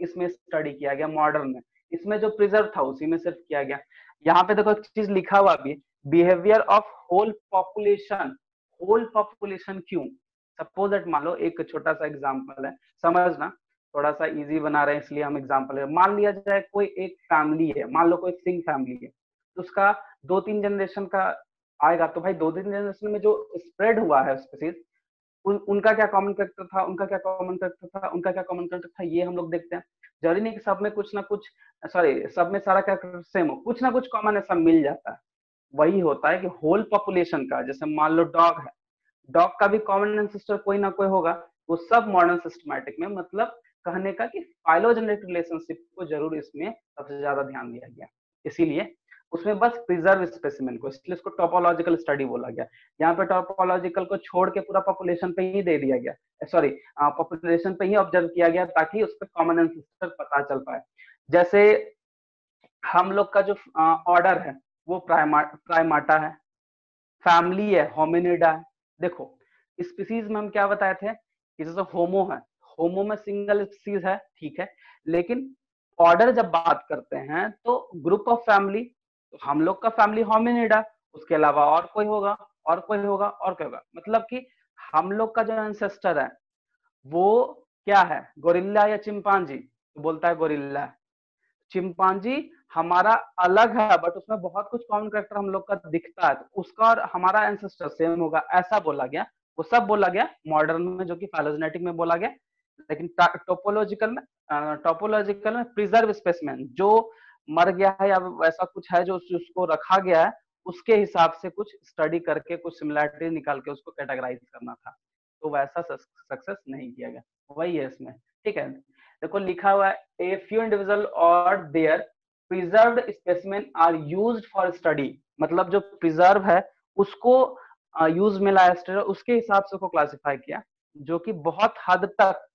इसमें स्टडी किया गया मॉडर्न में। इसमें जो प्रिजर्व था उसी में सिर्फ किया गया। यहाँ पे देखो एक चीज लिखा हुआ भी, behaviour of whole population. Whole population क्यों? सपोज दैट, मान लो एक छोटा सा एग्जांपल है, समझना, थोड़ा सा इजी बना रहे हैं इसलिए हम एग्जांपल है। मान लिया जाए कोई एक फैमिली है, मान लो कोई सिंह फैमिली है, तो उसका 2-3 जनरेशन का आएगा, तो भाई 2-3 जनरेशन में जो स्प्रेड हुआ है स्पीसीज, उनका क्या कॉमन कैरेक्टर था, उनका क्या कॉमन कैरेक्टर था, उनका क्या कॉमन कैरेक्टर था, ये हम लोग देखते हैं। जरूरी नहीं कि सब में कुछ ना कुछ, सब में सारा कैरेक्टर सेम हो, कुछ ना कुछ कॉमन ऐसा मिल जाता है। वही होता है कि होल पॉपुलेशन का, जैसे मान लो डॉग है, डॉग का भी कॉमन एंसेस्टर कोई ना कोई होगा। वो सब मॉडर्न सिस्टमैटिक में, मतलब कहने का कि फाइलोजेनेटिक रिलेशनशिप को जरूर इसमें सबसे ज्यादा ध्यान दिया गया, इसीलिए उसमें बस प्रिजर्व स्पेसिमेन को, इसलिए उसको टोपोलॉजिकल स्टडी बोला गया। यहाँ पे टोपोलॉजिकल को छोड़ के पूरा पॉपुलेशन पे ही दे दिया गया, पॉपुलेशन पे ही ऑब्जर्व किया गया, ताकि उस पर कॉमन एंसेस्टर पता चल पाए। जैसे हम लोग का जो ऑर्डर है वो प्राइमाटा है, फैमिली है होमिनिडा है। देखो स्पीसीज में हम क्या बताए थे कि जैसे होमो है, होमो में सिंगल स्पीसीज है, ठीक है, लेकिन ऑर्डर जब बात करते हैं तो ग्रुप ऑफ फैमिली, तो हम लोग का फैमिली होमिनिडा, उसके अलावा और कोई होगा, और कोई होगा, और कोई होगा। मतलब कि हम लोग का जो एंसेस्टर है वो क्या है, गोरिल्ला या चिंपांजी? तो बोलता है गोरिल्ला। चिंपांजी हमारा अलग है, बट उसमें बहुत कुछ कॉमन कैरेक्टर हम लोग का दिखता है, तो उसका और हमारा एंसेस्टर सेम होगा, ऐसा बोला गया। वो सब बोला गया मॉडर्न में, जो कि फाइलोजेनेटिक में बोला गया। लेकिन टोपोलॉजिकल में प्रिजर्व स्पेसिमेन, जो मर गया है या वैसा कुछ है जो उसको रखा गया है, उसके हिसाब से कुछ स्टडी करके कुछ सिमिलैरिटी निकाल के उसको कैटेगराइज करना था। तो वैसा सक्सेस नहीं किया गया, वही है इसमें। ठीक है, देखो लिखा हुआ है, ए फ्यू इंडिविजुअल और their preserved specimen are used for study. मतलब जो प्रिजर्व है उसको यूज में लाया, उसके हिसाब से उसको क्लासिफाई किया। जो कि बहुत हद तक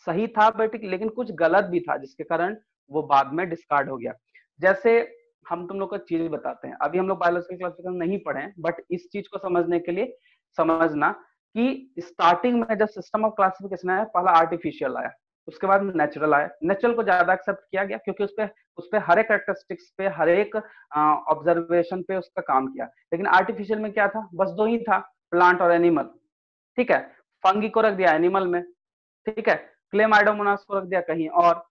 सही था बट लेकिन कुछ गलत भी था, जिसके कारण वो बाद में डिस्कार्ड हो गया। जैसे हम तुम लोग को चीज बताते हैं, अभी हम लोग बायोलॉजिकल क्लासिफिकेशन नहीं पढ़े हैं, बट इस चीज को समझने के लिए समझना कि स्टार्टिंग में जब सिस्टम ऑफ क्लासिफिकेशन आया, पहला आर्टिफिशियल आया, उसके बाद नेचुरल आया। नेचुरल को ज्यादा एक्सेप्ट किया गया क्योंकि उस पे हर एक कैरेक्टरिस्टिक्स पे, हर एक ऑब्जर्वेशन पे उसका काम किया। लेकिन आर्टिफिशियल में क्या था, बस दो ही था, प्लांट और एनिमल। ठीक है, फंगी को रख दिया एनिमल में, ठीक है, क्लेमाइडोमोनास को रख दिया कहीं और,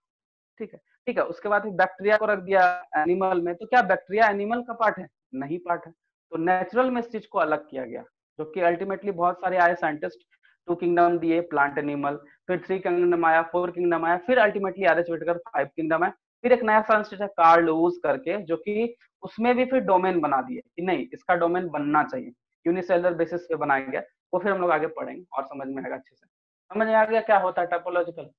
ठीक है। ठीक है, उसके बाद बैक्टीरिया को रख दिया एनिमल में, तो क्या बैक्टीरिया एनिमल का पार्ट है? नहीं पार्ट है। तो नेचुरल में इस चीज को अलग किया गया, जो कि अल्टीमेटली बहुत सारे आए साइंटिस्ट, 2 किंगडम दिए, प्लांट एनिमल, फिर 3 किंगडम आया, 4 किंगडम आया, फिर ultimately R H Whittaker 5 kingdom है। फिर एक नया साइंटिस्ट है कार्ल लुईस करके, जो कि उसमें भी फिर डोमेन बना दिए कि नहीं इसका डोमेन बनना चाहिए, यूनिसेलुलर बेसिस पे बनाया गया। वो फिर हम लोग आगे पढ़ेंगे और समझ में आएगा अच्छे से। समझ में आ गया क्या होता है टाइपोलॉजिकल,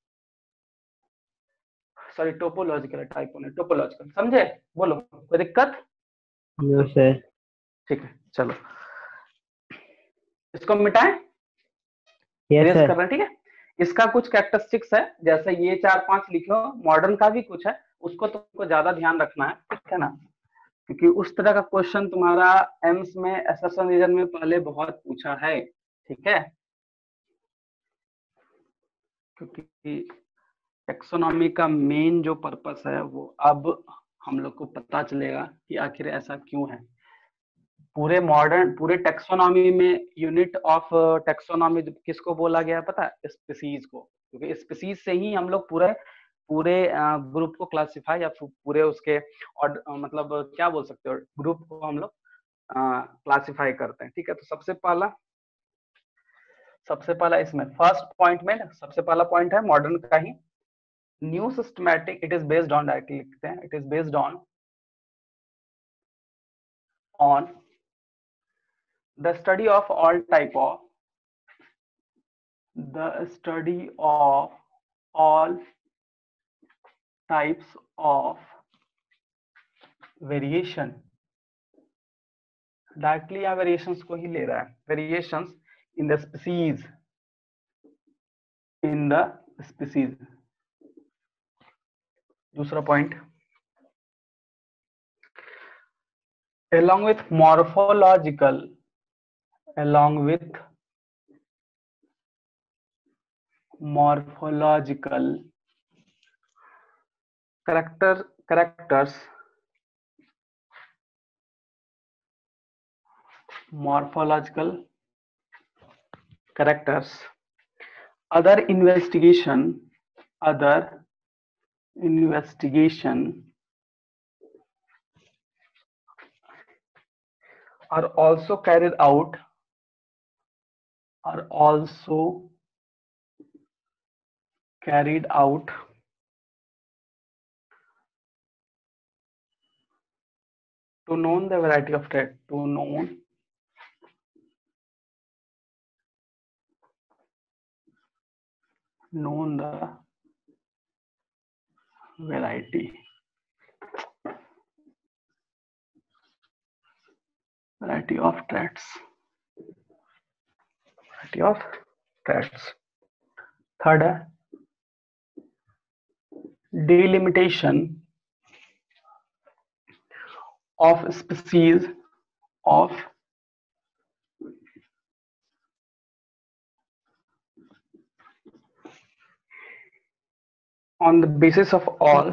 सॉरी टोपोलॉजिकल, टाइपो नहीं, टोपोलॉजिकल, समझे? बोलो कोई दिक्कत? No sir. ठीक है, चलो इसको मिटाएं, यस रेस सर। कर रहे हैं, ठीक है। इसका कुछ कैरेक्टरिस्टिक्स है, जैसे ये 4-5 लिखो, मॉडर्न का भी कुछ है, उसको तुमको ज्यादा ध्यान रखना है, ठीक है ना, क्योंकि उस तरह का क्वेश्चन तुम्हारा एम्स में, एसएसएन रीजन में पहले बहुत पूछा है, ठीक है। क्योंकि टेक्सोनॉमी का मेन जो पर्पस है वो अब हम लोग को पता चलेगा कि आखिर ऐसा क्यों है। पूरे मॉडर्न, पूरे टेक्सोनॉमी में यूनिट ऑफ टेक्सोनॉमी किसको बोला गया है पता है? स्पीसीज को, क्योंकि स्पीसीज से ही हम लोग पूरे पूरे ग्रुप को क्लासिफाई या पूरे उसके और मतलब क्या बोल सकते हो, ग्रुप को हम लोग क्लासिफाई करते हैं, ठीक है। तो सबसे पहला इसमें फर्स्ट पॉइंट में सबसे पहला पॉइंट है मॉडर्न का ही, new systematic, it is based on, directly लिखते हैं, it is based on the study of all type of the study of all types of variation, directly यहाँ वेरिएशंस को ही ले रहा है, variations in the species, in the species. दूसरा point, along with morphological, along with morphological characters, morphological characters, other investigation are also carried out to know the variety of trait, to know the variety of traits, third है delimitation of species of on the basis of all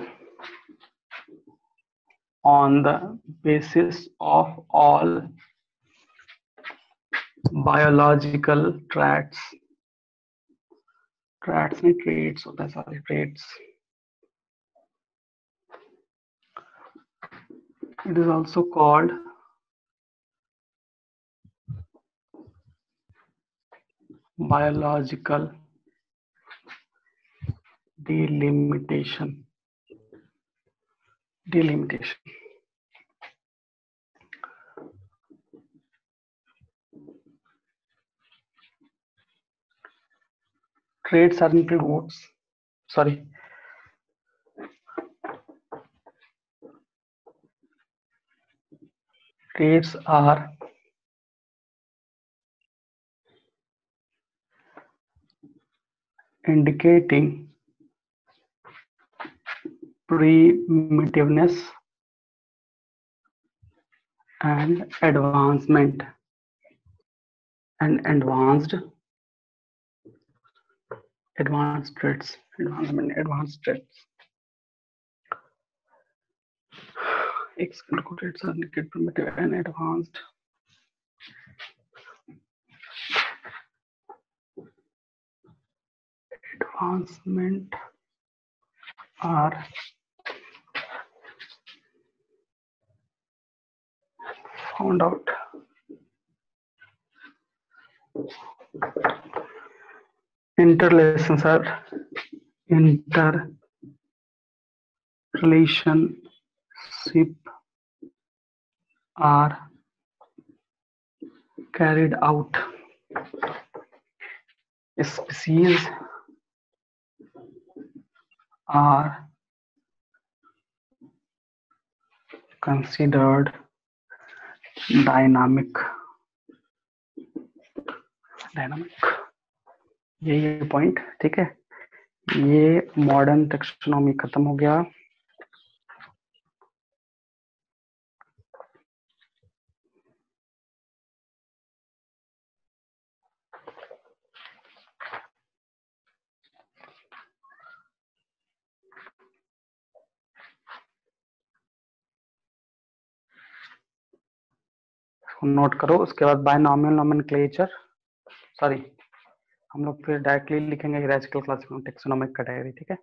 biological traits नहीं traits होता है, सारे traits, it is also called biological delimitation. Traits are includes, sorry, traits are indicating primitiveness and advancement and advanced traits. Advanced traits. External traits are indicate primitive and advanced. Advancement are found out. Interrelations are interrelationship are carried out. Species are considered dynamic. ये point ठीक है. ये modern taxonomy खत्म हो गया. Note करो. उसके बाद बायनॉमियल नोमेनक्लेचर. सॉरी, हम लोग फिर डायरेक्टली लिखेंगे हिरार्चिकल क्लासिफिकेशन टेक्सोनॉमिक कैटेगरी. ठीक है.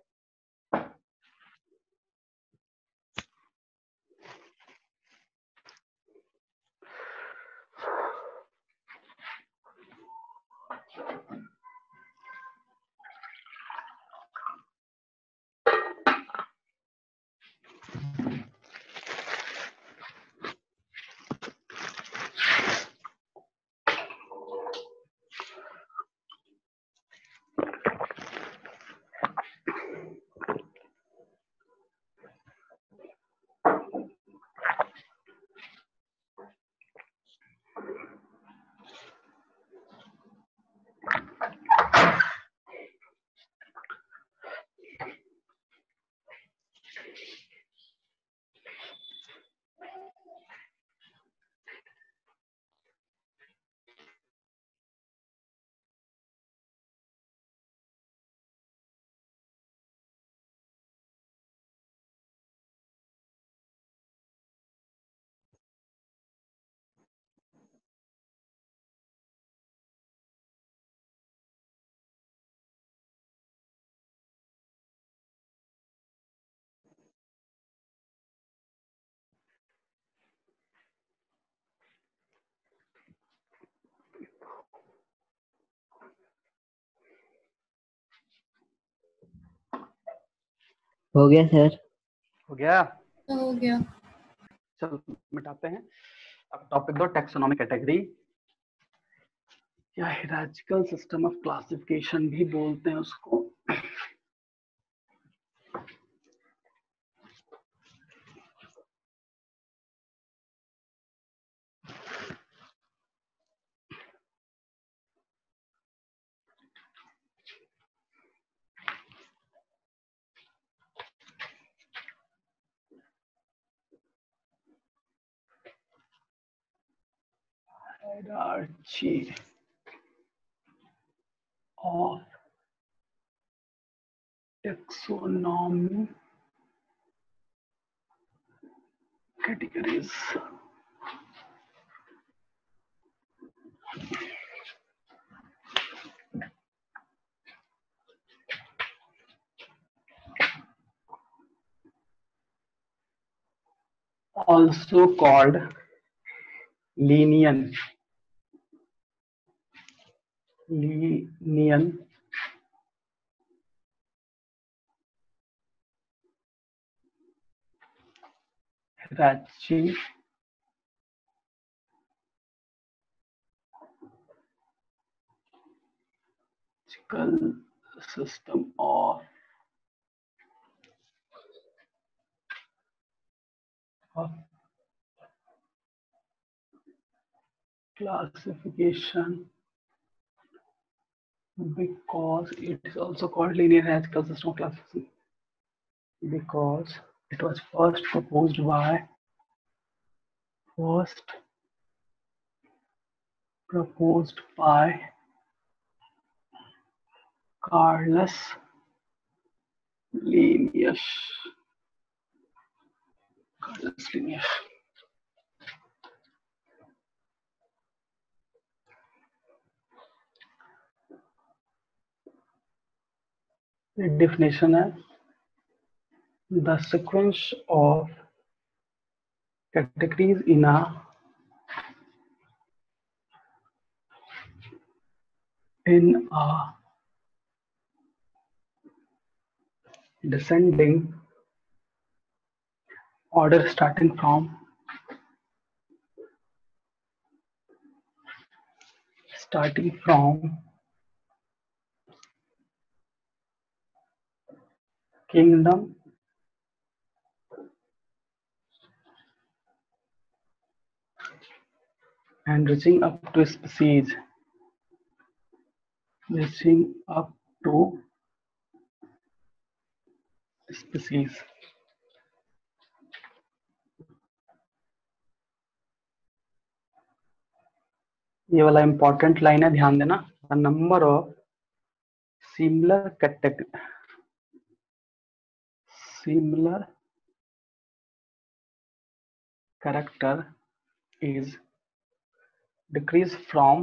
हो गया सर. हो गया. हो गया. चलो मिटाते हैं. अब टॉपिक 2 टेक्सोनॉमिक कैटेगरी या हिरार्चिकल सिस्टम ऑफ क्लासिफिकेशन भी बोलते हैं उसको. Hierarchy of taxonomy categories. Also called Linnean hierarchy system of classification because it is also called linear hierarchical system of classification, because it was first proposed by Carlos Linnaeus. The definition है the sequence of categories in a descending order starting from kingdom and reaching up to species. ये वाला important line है, ध्यान देना। The number of similar character is decreased from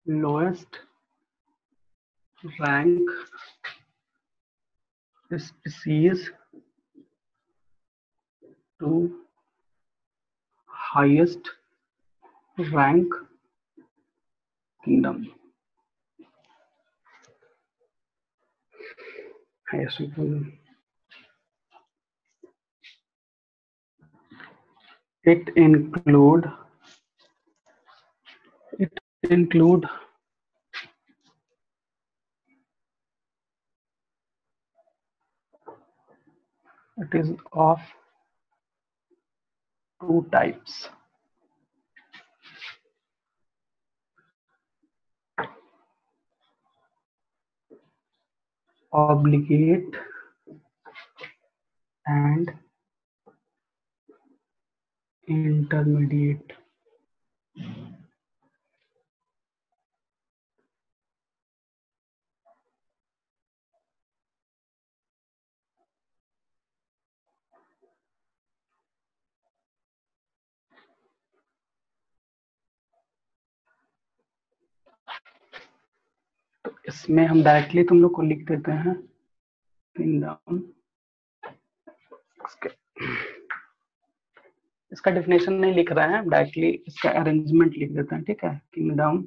lowest rank species to highest rank kingdom. Highest rank kingdom. It include it is of two types. Obligate and intermediate. तो इसमें हम directly तुम लोग को लिख देते हैं किंगडम। इसका डेफिनेशन नहीं लिख रहे हैं, डायरेक्टली इसका अरेंजमेंट लिख देते हैं, ठीक है। Kingdom,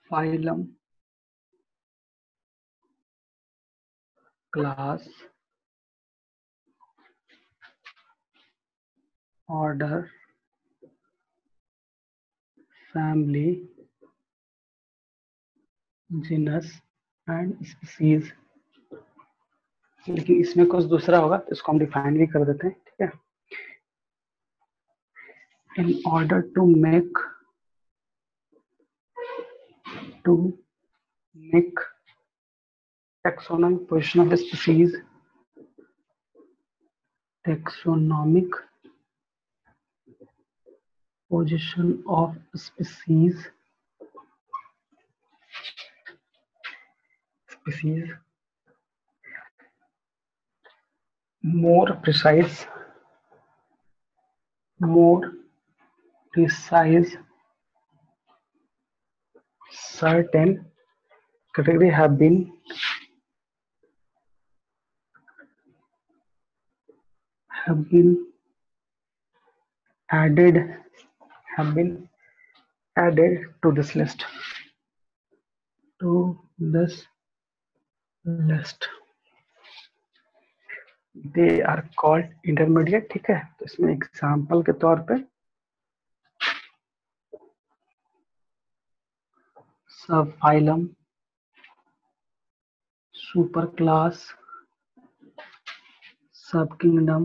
phylum, class, order, family, genus and species. लेकिन इसमें कुछ दूसरा होगा तो इसको हम डिफाइन भी कर देते हैं, ठीक है। In order to make taxonomic position of species, taxonomic position of species more precise certain category have been added to this list. They are called intermediate, ठीक है। तो इसमें एग्जाम्पल के तौर पे सब फाइलम, सुपर क्लास, सब किंगडम,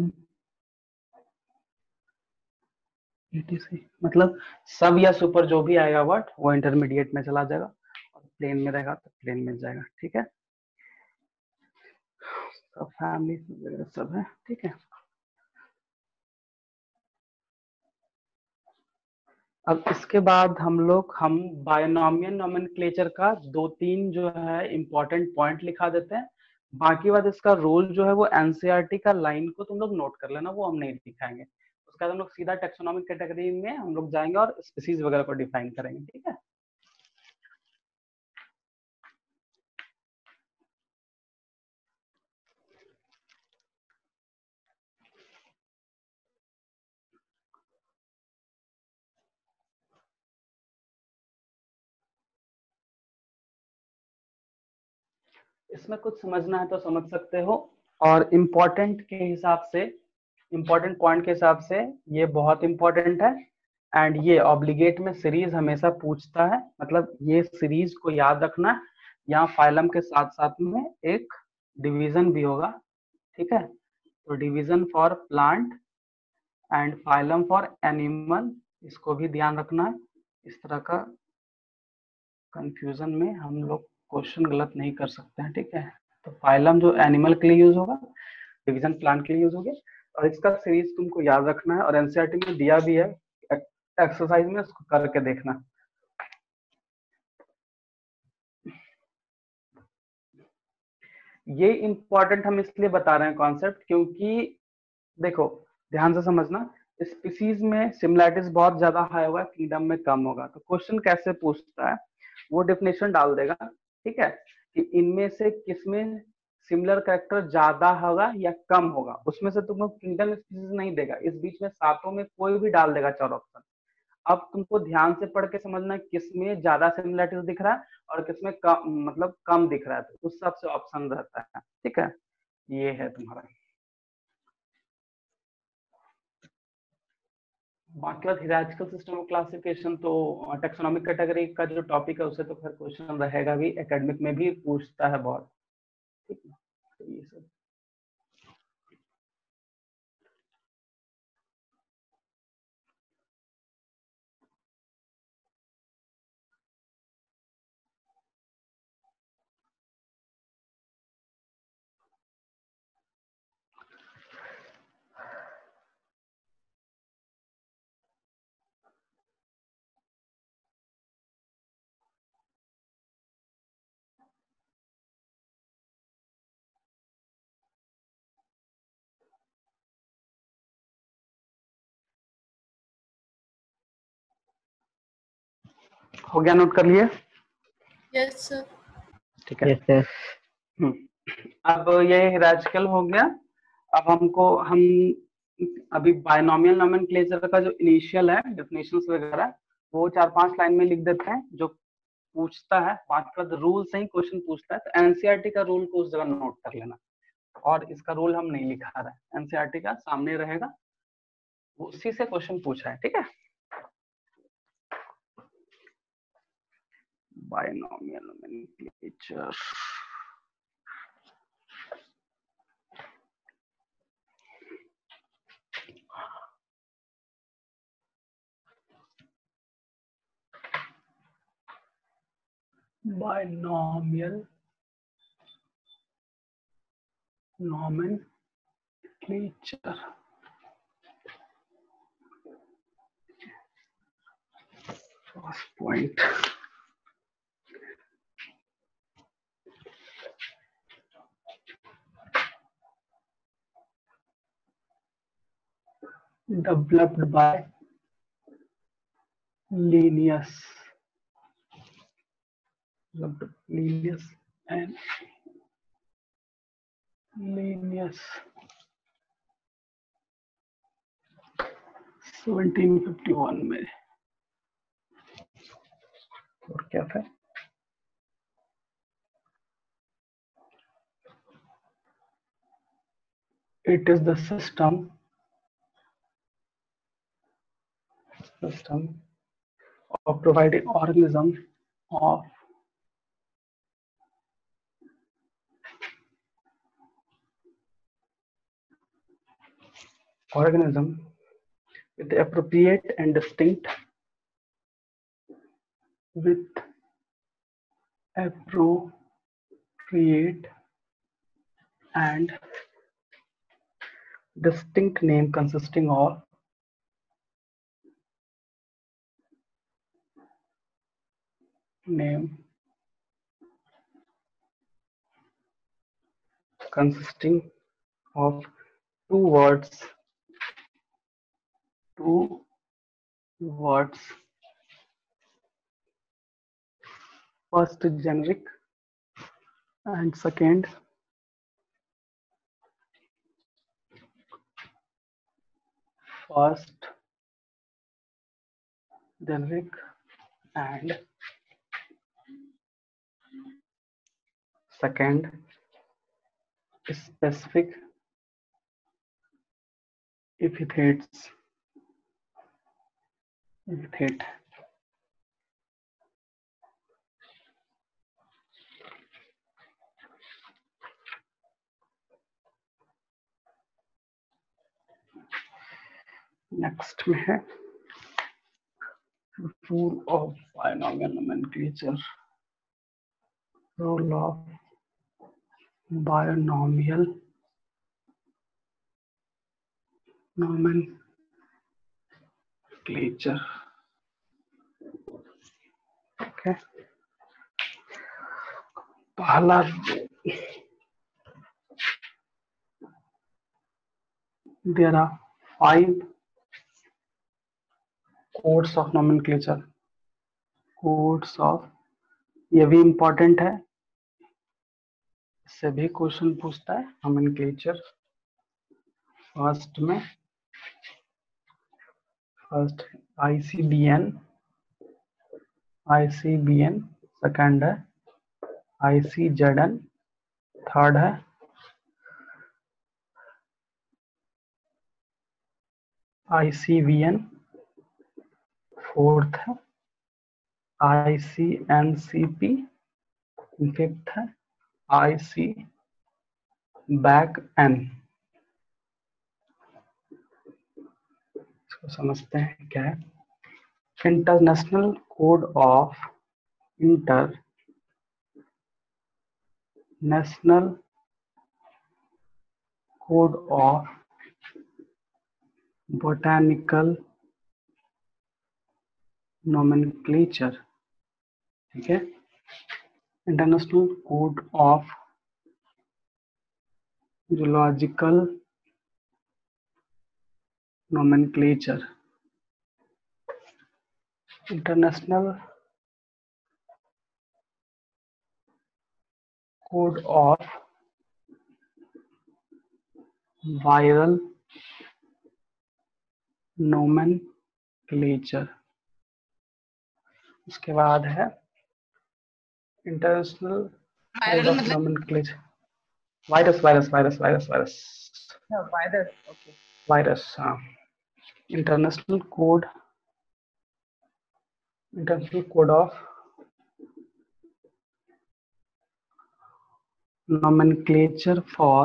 ETC मतलब सब या सुपर जो भी आएगा वर्ड वो इंटरमीडिएट में चला जाएगा, और प्लेन में रहेगा तो प्लेन मिल जाएगा। ठीक है, सब फैमिली सब है। ठीक है, अब इसके बाद हम बायनॉमियल नोमेनक्लेचर का 2-3 जो है इंपॉर्टेंट पॉइंट लिखा देते हैं। बाकी बात इसका रोल जो है वो एनसीईआरटी का लाइन को तुम लोग नोट कर लेना, वो हम नहीं दिखाएंगे। उसके बाद हम लोग सीधा टेक्सोनॉमिक कैटेगरी में हम लोग जाएंगे और स्पीसीज वगैरह को डिफाइन करेंगे। ठीक है, इसमें कुछ समझना है तो समझ सकते हो, और इम्पोर्टेंट के हिसाब से, इम्पोर्टेंट पॉइंट के हिसाब से ये बहुत इंपॉर्टेंट है। एंड ये ऑब्लिगेट में सीरीज हमेशा पूछता है, मतलब ये सीरीज को याद रखना। यहाँ फाइलम के साथ साथ में एक डिवीजन भी होगा। ठीक है, तो division for plant and phylum for animal, इसको भी ध्यान रखना है। इस तरह का कंफ्यूजन में हम लोग क्वेश्चन गलत नहीं कर सकते हैं। ठीक है, तो फाइलम जो एनिमल के लिए यूज होगा, डिवीजन प्लांट के लिए यूज होगी, और इसका सीरीज तुमको याद रखना है, और एनसीईआरटी में दिया भी है एक्सरसाइज में, उसको करके देखना। ये इंपॉर्टेंट हम इसलिए बता रहे हैं कॉन्सेप्ट, क्योंकि देखो ध्यान से समझना, स्पीसीज में सिमिलैरिटीज बहुत ज्यादा हाई होगा, किंगडम में कम होगा। तो क्वेश्चन कैसे पूछता है, वो डेफिनेशन डाल देगा। ठीक है, कि इनमें से किसमें सिमिलर कैरेक्टर ज्यादा होगा या कम होगा, उसमें से तुमको किंगडम स्पीसीज नहीं देगा, इस बीच में सातों में कोई भी डाल देगा 4 ऑप्शन। अब तुमको ध्यान से पढ़ के समझना किसमें ज्यादा सिमिलरिटीज दिख रहा है और किसमें कम, मतलब कम दिख रहा है, तो उस हिसाब से ऑप्शन रहता है। ठीक है, ये है तुम्हारा। बाकी बात हिरार्चिकल सिस्टम ऑफ क्लासिफिकेशन, तो टेक्सोनॉमिक कैटेगरी का जो टॉपिक है उससे तो फिर क्वेश्चन रहेगा भी, एकेडमिक में भी पूछता है बहुत। ठीक है, तो ये सब हो गया, नोट कर लिए? Yes sir. ठीक है। Yes sir. अब ये हिरार्चिकल हो गया। अब हम अभी बायनॉमियल नोमेनक्लेचर का जो इनिशियल है, डेफिनेशंस वगैरह, वो 4-5 लाइन में लिख देते हैं जो पूछता है। बाकी का रूल से ही क्वेश्चन पूछता है, तो एनसीईआरटी का रूल को उस जगह नोट कर लेना, और इसका रूल हम नहीं लिखा रहा है, एनसीईआरटी का सामने रहेगा, उसी से क्वेश्चन पूछा है। ठीक है, binomial nomenclature, binomial nomenclature, first point, developed by Linnaeus and Linnaeus 1751 में। और क्या था? It is the system of providing organism with appropriate and distinct, with appropriate and distinct name consisting of name consisting of two words, first generic and second first generic and second specific epithets. Epithet. Next में है rule of binomial nomenclature. Rule of binomial nomenclature. Okay. पहला there are 5 codes of nomenclature. codes of, ये भी important है, इससे भी question पूछता है. nomenclature फर्स्ट में फर्स्ट ICBN, सेकंड है ICZN, थर्ड है ICVN, फोर्थ है ICNCP, फिफ्थ है ICBACN. इसको समझते हैं क्या है. International code of botanical nomenclature. ठीक है. International code of zoological nomenclature. International code of viral nomenclature. उसके बाद है international code of nomenclature. Virus. Okay. Virus. हाँ. International code of nomenclature for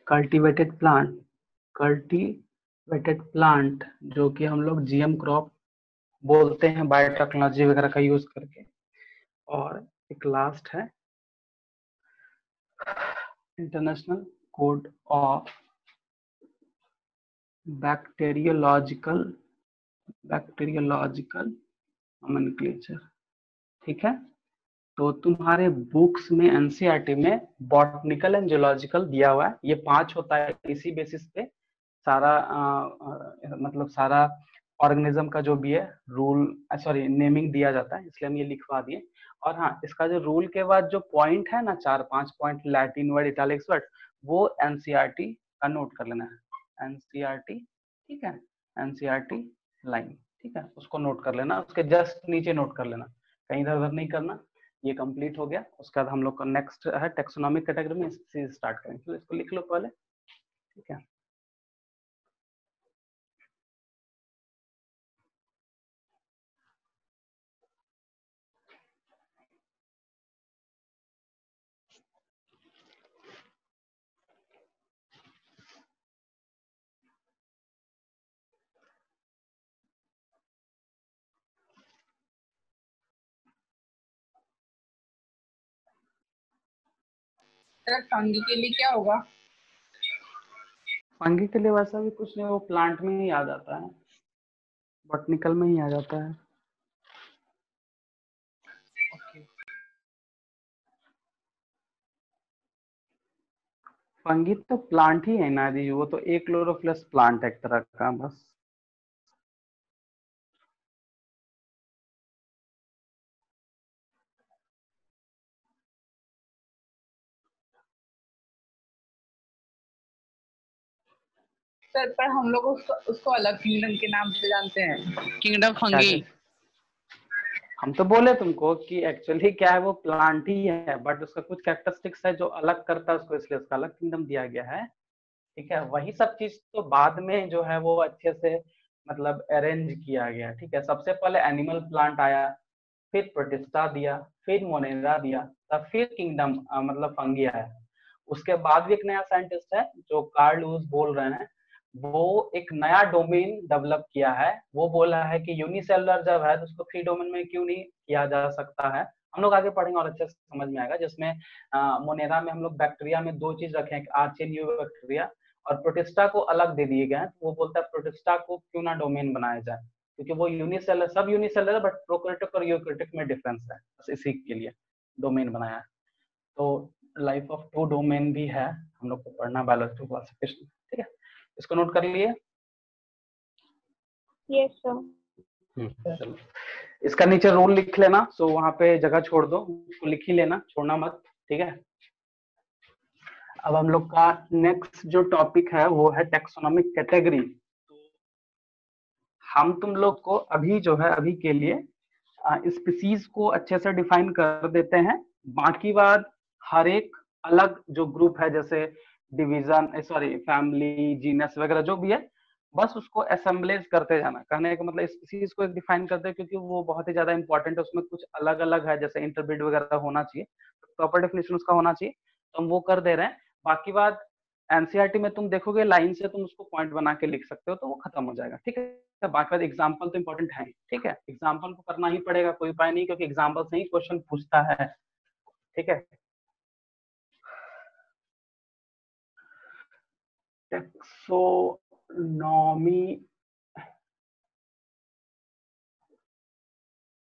cultivated plant, जो कि हम लोग GM क्रॉप बोलते हैं बायोटेक्नोलॉजी वगैरह का यूज करके. और एक लास्ट है international code of bacteriological nomenclature. ठीक है. तो तुम्हारे बुक्स में एनसीईआरटी में बॉटनिकल एंड जूलॉजिकल दिया हुआ है. ये 5 होता है. इसी बेसिस पे सारा मतलब सारा ऑर्गेनिज्म का जो भी है रूल नेमिंग दिया जाता है, इसलिए हम ये लिखवा दिए. और हाँ, इसका जो रूल के बाद जो पॉइंट है ना, 4-5 point, Latin word, italics word, वो एनसीईआरटी का नोट कर लेना है. एनसीईआरटी. ठीक है. NCERT line. ठीक है. उसको नोट कर लेना. उसके जस्ट नीचे नोट कर लेना, कहीं इधर उधर नहीं करना. ये कंप्लीट हो गया. उसके बाद हम लोग का नेक्स्ट है टेक्सोनॉमिक कैटेगरी में. इससे स्टार्ट करेंगे. तो इसको लिख लो पहले. ठीक है. सर फंगी के लिए क्या होगा? फंगी के लिए वैसा भी कुछ नहीं, वो प्लांट में ही आ जाता है, बॉटनिकल में ही आ जाता है। फंगी तो प्लांट ही है ना जी, वो तो एक क्लोरोफिलस प्लांट है एक तरह का बस। सर पर हम लोग उसको अलग किंगडम के नाम से जानते हैं, किंगडम क्या फंगी। कहते? हम तो बोले तुमको कि एक्चुअली क्या है, वो प्लांट ही है, बट उसका कुछ कैरेक्टरिस्टिक्स है जो अलग करता है उसको, इसलिए उसका अलग किंगडम दिया गया है। ठीक है, वही सब चीज तो बाद में जो है वो अच्छे से मतलब अरेंज किया गया। ठीक है, सबसे पहले एनिमल प्लांट आया, फिर प्रोटिस्टा दिया, फिर मोनेरा दिया, तब फिर किंगडम मतलब फंगी आया। उसके बाद भी एक नया साइंटिस्ट है जो कार्ल लुईस बोल रहे हैं, वो एक नया डोमेन डेवलप किया है। वो बोला है कि यूनिसेलुलर जब है तो उसको 3 डोमेन में क्यों नहीं किया जा सकता है। हम लोग आगे पढ़ेंगे और अच्छे से समझ में आएगा, जिसमें मोनेरा में हम लोग बैक्टीरिया में 2 चीज रखे हैं, आर्चेन्यू बैक्टीरिया और प्रोटिस्टा को अलग दे दिए गए हैं। वो बोलता है प्रोटिस्टा को क्यों ना डोमेन बनाया जाए, क्योंकि वो यूनिसेलर सब यूनिसेलर बट प्रोकैरियोटिक और यूकैरियोटिक में डिफरेंस है, बस इसी के लिए डोमेन बनाया है। तो लाइफ ऑफ 2 डोमेन भी है, हम लोग को पढ़ना बायोलॉजिकल क्लासिफिकेशन। ठीक है, इसको नोट कर लिए? Yes sir. चलो, इसका नीचे रूल लिख लेना, सो वहां पे जगह छोड़ दो, उसको लिख ही लेना, छोड़ना मत। ठीक है, अब हम लोग का नेक्स्ट जो टॉपिक है वो है टेक्सोनोमिक कैटेगरी। हम तुम लोग को अभी जो है अभी के लिए स्पीसीज को अच्छे से डिफाइन कर देते हैं, बाकी बात हर एक अलग जो ग्रुप है जैसे डिवीजन सॉरी फैमिली जीनस वगैरह जो भी है, बस उसको असेंबलेज करते जाना। कहने का मतलब स्पीसीज को डिफाइन करते हैं क्योंकि वो बहुत ही ज्यादा इंपॉर्टेंट है, उसमें कुछ अलग अलग है, जैसे इंटरब्रीड वगैरह होना चाहिए, प्रॉपर डेफिनेशन उसका होना चाहिए, तो हम वो कर दे रहे हैं। बाकी बात एनसीईआरटी में तुम देखोगे लाइन से तुम उसको पॉइंट बना के लिख सकते हो, तो वो खत्म हो जाएगा। ठीक है, बाकी बात एग्जाम्पल तो इंपॉर्टेंट है। ठीक है, एग्जाम्पल को करना ही पड़ेगा, कोई उपाय नहीं, क्योंकि एग्जाम्पल से ही क्वेश्चन पूछता है। ठीक है, टेक्सोनॉमी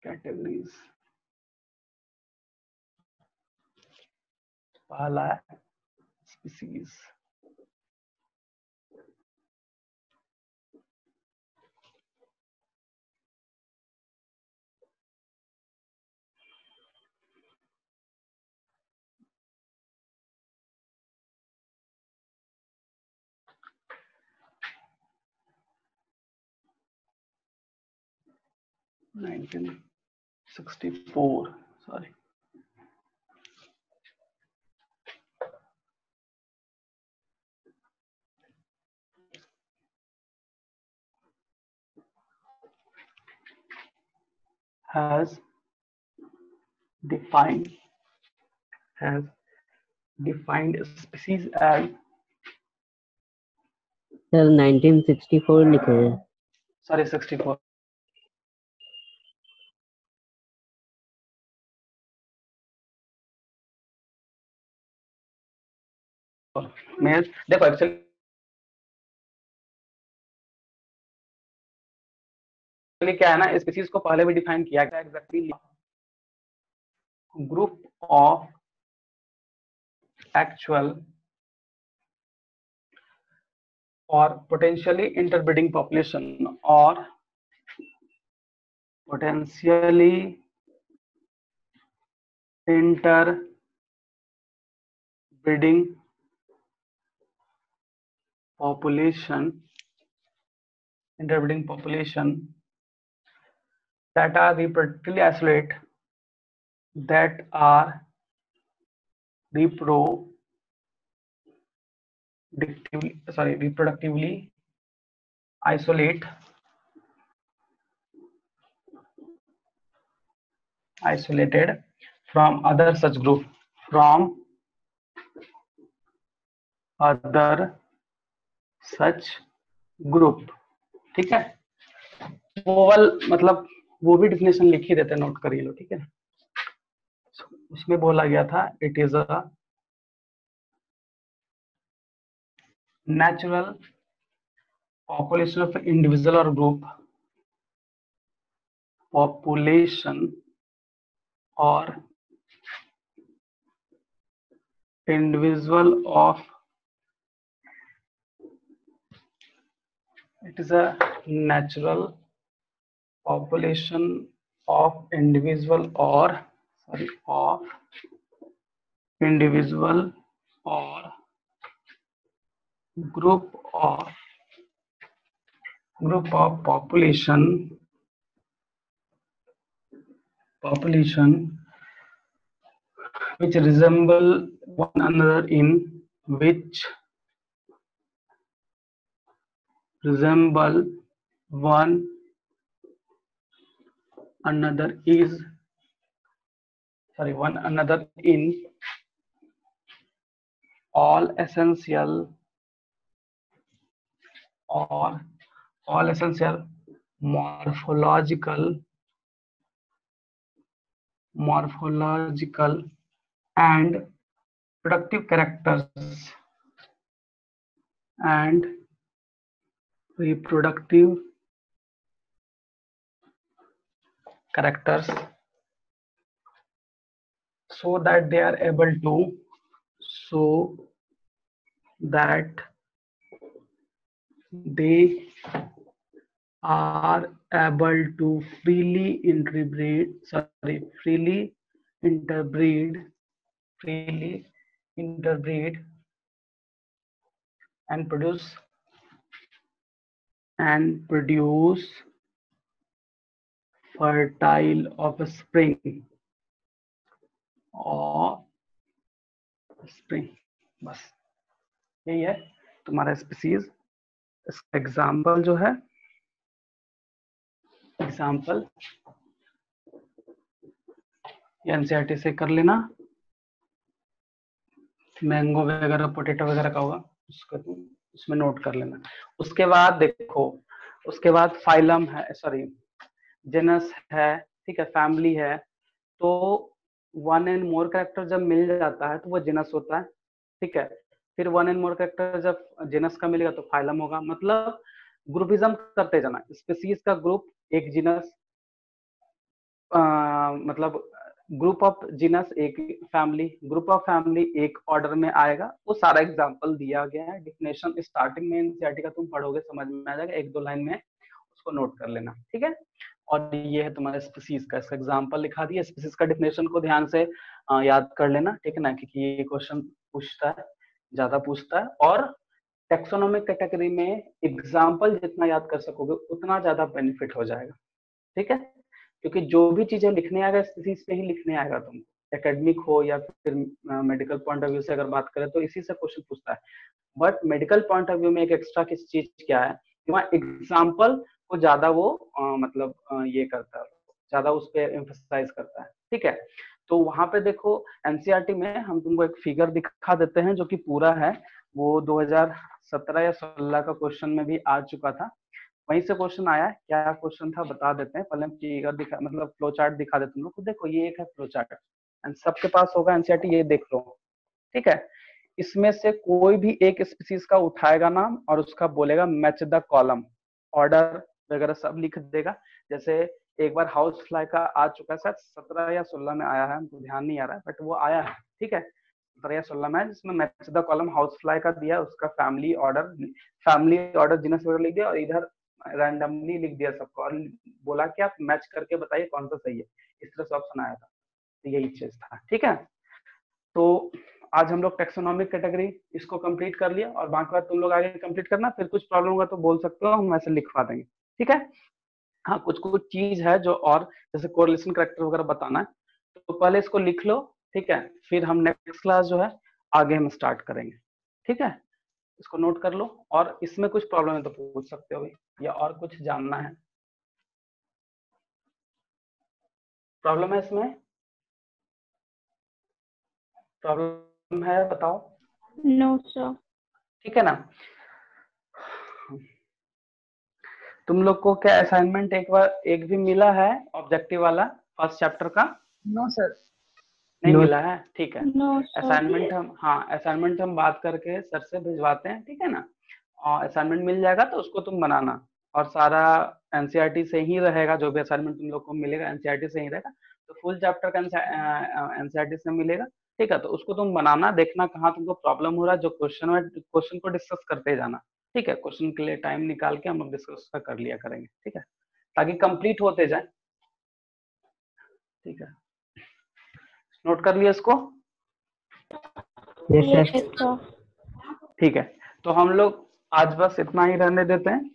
कैटेगरीज, पहला है species. Nineteen 64 sorry has defined species as sir 1964 लिखे हैं। sorry 64 में देखो एक्चुअली क्या है ना, स्पीसीज को पहले भी डिफाइन किया गया एग्जैक्टली ग्रुप ऑफ एक्चुअल और potentially interbreeding population or potentially interbreeding population that are reproductively isolate, that are reproductively isolated from other such group, ठीक है, वो मतलब वो भी डिफिनेशन लिख ही देते, नोट करिए लो। ठीक है, उसमें बोला गया था it is a natural population of individual or group, population or individual of, it is a natural population of individual or, sorry, of individual or group of population which resemble one another in which resemble one another in all essential morphological and productive characters and reproductive characters, so that they are able to freely interbreed and produce fertile offspring बस यही है तुम्हारा species. इसका example जो है, example NCERT से कर लेना, मैंगो वगैरह पोटैटो वगैरह का होगा, उसको तुम उसमें नोट कर लेना। उसके बाद देखो, उसके बाद फाइलम है, सॉरी जेनस है, ठीक है, फैमिली है। तो वन एंड मोर कैरेक्टर जब मिल जाता है तो वो जेनस होता है, ठीक है। फिर वन एंड मोर कैरेक्टर जब जेनस का मिलेगा तो फाइलम होगा। मतलब ग्रुपिज्म करते जाना, स्पीसीज का ग्रुप एक जीनस, मतलब ग्रुप ऑफ जीनस एक फैमिली, ग्रुप ऑफ फैमिली एक ऑर्डर में आएगा। वो सारा एग्जांपल दिया गया है, डिफिनेशन स्टार्टिंग में एनसीईआरटी का तुम पढ़ोगे समझ में आ जाएगा, एक दो लाइन में उसको नोट कर लेना, ठीक है। और ये है तुम्हारा स्पीसीज का, इसका एग्जांपल लिखा दिया। स्पीसीज का डिफिनेशन को ध्यान से याद कर लेना, ठीक है ना, क्योंकि ये क्वेश्चन पूछता है, ज्यादा पूछता है। और टेक्सोनोमिक कैटेगरी में एग्जाम्पल जितना याद कर सकोगे उतना ज्यादा बेनिफिट हो जाएगा, ठीक है। क्योंकि जो भी चीजें लिखने आएगा स्पीसीज पे ही लिखने आएगा, तुम एकेडमिक हो या फिर मेडिकल पॉइंट ऑफ व्यू से अगर बात करें तो इसी से क्वेश्चन पूछता है। But medical point of view में एक एक्स्ट्रा किस चीज क्या है कि वहाँ एग्जाम्पल को ज्यादा वो मतलब ये करता है, ज्यादा उस पर एम्फसाइज करता है, ठीक है। तो वहां पे देखो एनसीईआरटी में हम तुमको एक फिगर दिखा देते हैं जो कि पूरा है, वो 2017 या 16 का क्वेश्चन में भी आ चुका था, वहीं से क्वेश्चन आया है। क्या क्वेश्चन था बता देते हैं, पहले हम फिगर दिखा, मतलब फ्लो चार्ट दिखा देते हैं लोग। देखो ये एक है फ्लो चार्ट, एंड सबके पास होगा एनसीईआरटी, ये देख लो, ठीक है। इसमें से कोई भी एक स्पीसीज का उठाएगा नाम और उसका बोलेगा मैच द कॉलम, ऑर्डर वगैरह सब लिख देगा। जैसे एक बार हाउस फ्लाई का आ चुका है, शायद 17 या 16 में आया है, हमको ध्यान नहीं आ रहा है, बट वो आया है, ठीक है, 17 या 16 में, जिसमें match the column house fly का दिया, उसका फैमिली ऑर्डर जीनस वगैरह लिख दिया और इधर रैंडमली लिख दिया सबको और बोला कि आप मैच करके बताइए कौन सा सही है। इस तरह से ऑप्शन आया था, तो यही चीज था, ठीक है। तो आज हम लोग टेक्सोनोमिक कैटेगरी इसको कंप्लीट कर लिया और बाकी बात तुम लोग आगे कंप्लीट करना, फिर कुछ प्रॉब्लम होगा तो बोल सकते हो, हम वैसे लिखवा देंगे, ठीक है। हाँ, कुछ चीज है जो और जैसे कोरिलेशन कैरेक्टर वगैरह बताना है, तो पहले इसको लिख लो, ठीक है। फिर हम नेक्स्ट क्लास जो है आगे हम स्टार्ट करेंगे, ठीक है। इसको नोट कर लो, और इसमें कुछ प्रॉब्लम है तो पूछ सकते हो या और कुछ जानना है, प्रॉब्लम है इसमें, प्रॉब्लम है बताओ। No sir. ठीक है ना। तुम लोग को क्या असाइनमेंट एक भी मिला है ऑब्जेक्टिव वाला फर्स्ट चैप्टर का? No sir. नहीं मिला है, ठीक है। नो असाइनमेंट हम, हाँ असाइनमेंट हम बात करके सर से भिजवाते हैं, ठीक है ना। असाइनमेंट मिल जाएगा तो उसको तुम बनाना, और सारा एनसीईआरटी से ही रहेगा, जो भी असाइनमेंट तुम लोग को मिलेगा एनसीईआरटी से ही रहेगा, तो फुल चैप्टर का एनसीईआरटी से मिलेगा। ठीक है, तो उसको तुम बनाना, देखना कहाँ तुमको प्रॉब्लम हो रहा है, जो क्वेश्चन है क्वेश्चन को डिस्कस करते जाना। ठीक है, क्वेश्चन के लिए टाइम निकाल के हम लोग डिस्कस कर लिया करेंगे। ठीक है, ताकि कंप्लीट होते जाए। ठीक है, नोट कर लिया इसको? Yes Yes, sir. sir. ठीक है, तो हम लोग आज बस इतना ही रहने देते हैं।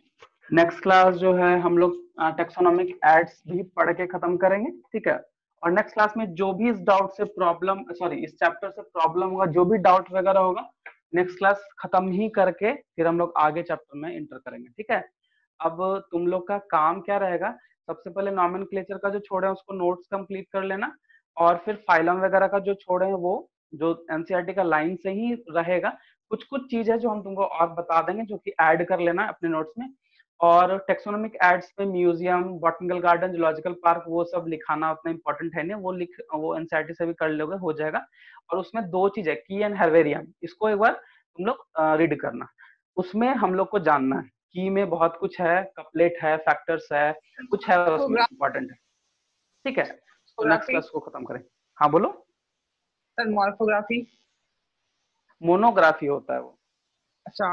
नेक्स्ट क्लास जो है हम लोग टेक्सोनोमिक एड्स भी पढ़ के खत्म करेंगे। ठीक है, और नेक्स्ट क्लास में जो भी इस डाउट से प्रॉब्लम, सॉरी इस चैप्टर से प्रॉब्लम होगा, जो भी डाउट वगैरह होगा, नेक्स्ट क्लास खत्म ही करके फिर हम लोग आगे चैप्टर में इंटर करेंगे। ठीक है, अब तुम लोग का काम क्या रहेगा, सबसे पहले नॉमेनक्लेचर का जो छोड़े हैं उसको नोट्स कंप्लीट कर लेना, और फिर फाइलम वगैरह का जो छोड़े हैं वो जो एनसीईआरटी का लाइन से ही रहेगा। कुछ कुछ चीज है जो हम तुमको और बता देंगे, जो कि ऐड कर लेना अपने नोट्स में। और टेक्सोनोमिक एड्स में museum, botanical garden, zoological park, वो सब लिखाना उतना इंपॉर्टेंट है नहीं, वो एनसीईआरटी से भी कर लोगे, हो जाएगा। और उसमें दो चीज है, की एंड हेर्वेरियम, इसको एक बार तुम लोग रीड करना। उसमें हम लोग को जानना है, की में बहुत कुछ है, कपलेट है, फैक्टर्स है, कुछ है उसमें इंपॉर्टेंट है। ठीक है, तो नेक्स्ट क्लास को खत्म करें। हाँ बोलो सर। मॉर्फोग्राफी, मोनोग्राफी होता है वो। अच्छा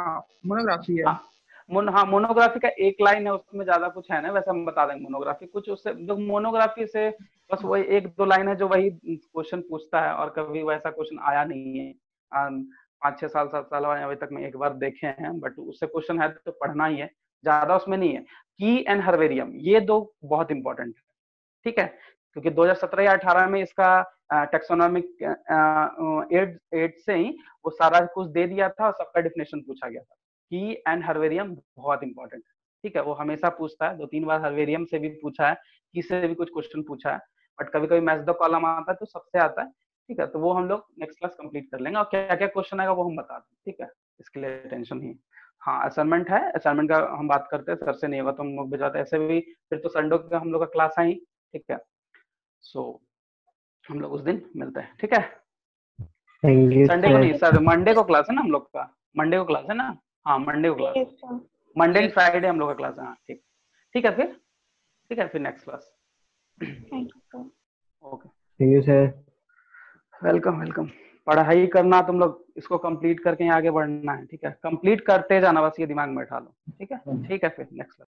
मोनोग्राफी है। हाँ, मोनोग्राफी का एक लाइन है, उसमें ज्यादा कुछ है ना, वैसे हम बता देंगे मोनोग्राफी कुछ। उससे जो मोनोग्राफी से बस वही एक दो लाइन है जो वही क्वेश्चन पूछता है, और कभी वैसा क्वेश्चन आया नहीं है। 5-6 साल 7 साल अभी तक मैं एक बार देखे हैं, बट उससे क्वेश्चन है तो पढ़ना ही है, ज्यादा उसमें नहीं है। की एंड हेर्वेरियम, ये दो बहुत इंपॉर्टेंट है। ठीक है, क्योंकि 2017 या 18 में इसका टेक्सोनोमिक एड से ही वो सारा कुछ दे दिया था, और सबका डिफिनेशन पूछा गया था। की एंड हेर्वेरियम बहुत इंपॉर्टेंट है। ठीक है, वो हमेशा पूछता है, 2-3 बार हेर्वेरियम से भी पूछा है, की से भी कुछ क्वेश्चन पूछा है, बट कभी कभी मैच द कॉलम आता है तो सबसे आता है। ठीक है, तो वो हम लोग नेक्स्ट क्लास कंप्लीट कर लेंगे, और क्या क्या क्वेश्चन आएगा वो हम बता दें। ठीक है, इसके लिए टेंशन नहीं। हाँ, असाइनमेंट है, असाइनमेंट का हम बात करते हैं, सर से नहीं होगा तो हम लोग भिजवाते हैं। ऐसे भी फिर तो संडे का हम लोग का क्लास है ही। ठीक है, सो हम लोग उस दिन मिलते हैं। ठीक है, थैंक यू संडे को सर। नहीं सर, मंडे को क्लास है ना हम लोग का, मंडे को क्लास है ना। हाँ, मंडे को class, Yes, sir. Monday and Friday हम लोग का क्लास है। हाँ ठीक, ठीक है फिर, ठीक है फिर next class. Thank you, sir. Okay, thank you sir. Welcome welcome. पढ़ाई करना तुम लोग, इसको कंप्लीट करके यहाँ आगे बढ़ना है। ठीक है, कंप्लीट करते जाना, बस ये दिमाग में बैठा लो। ठीक है, ठीक है फिर नेक्स्ट क्लास।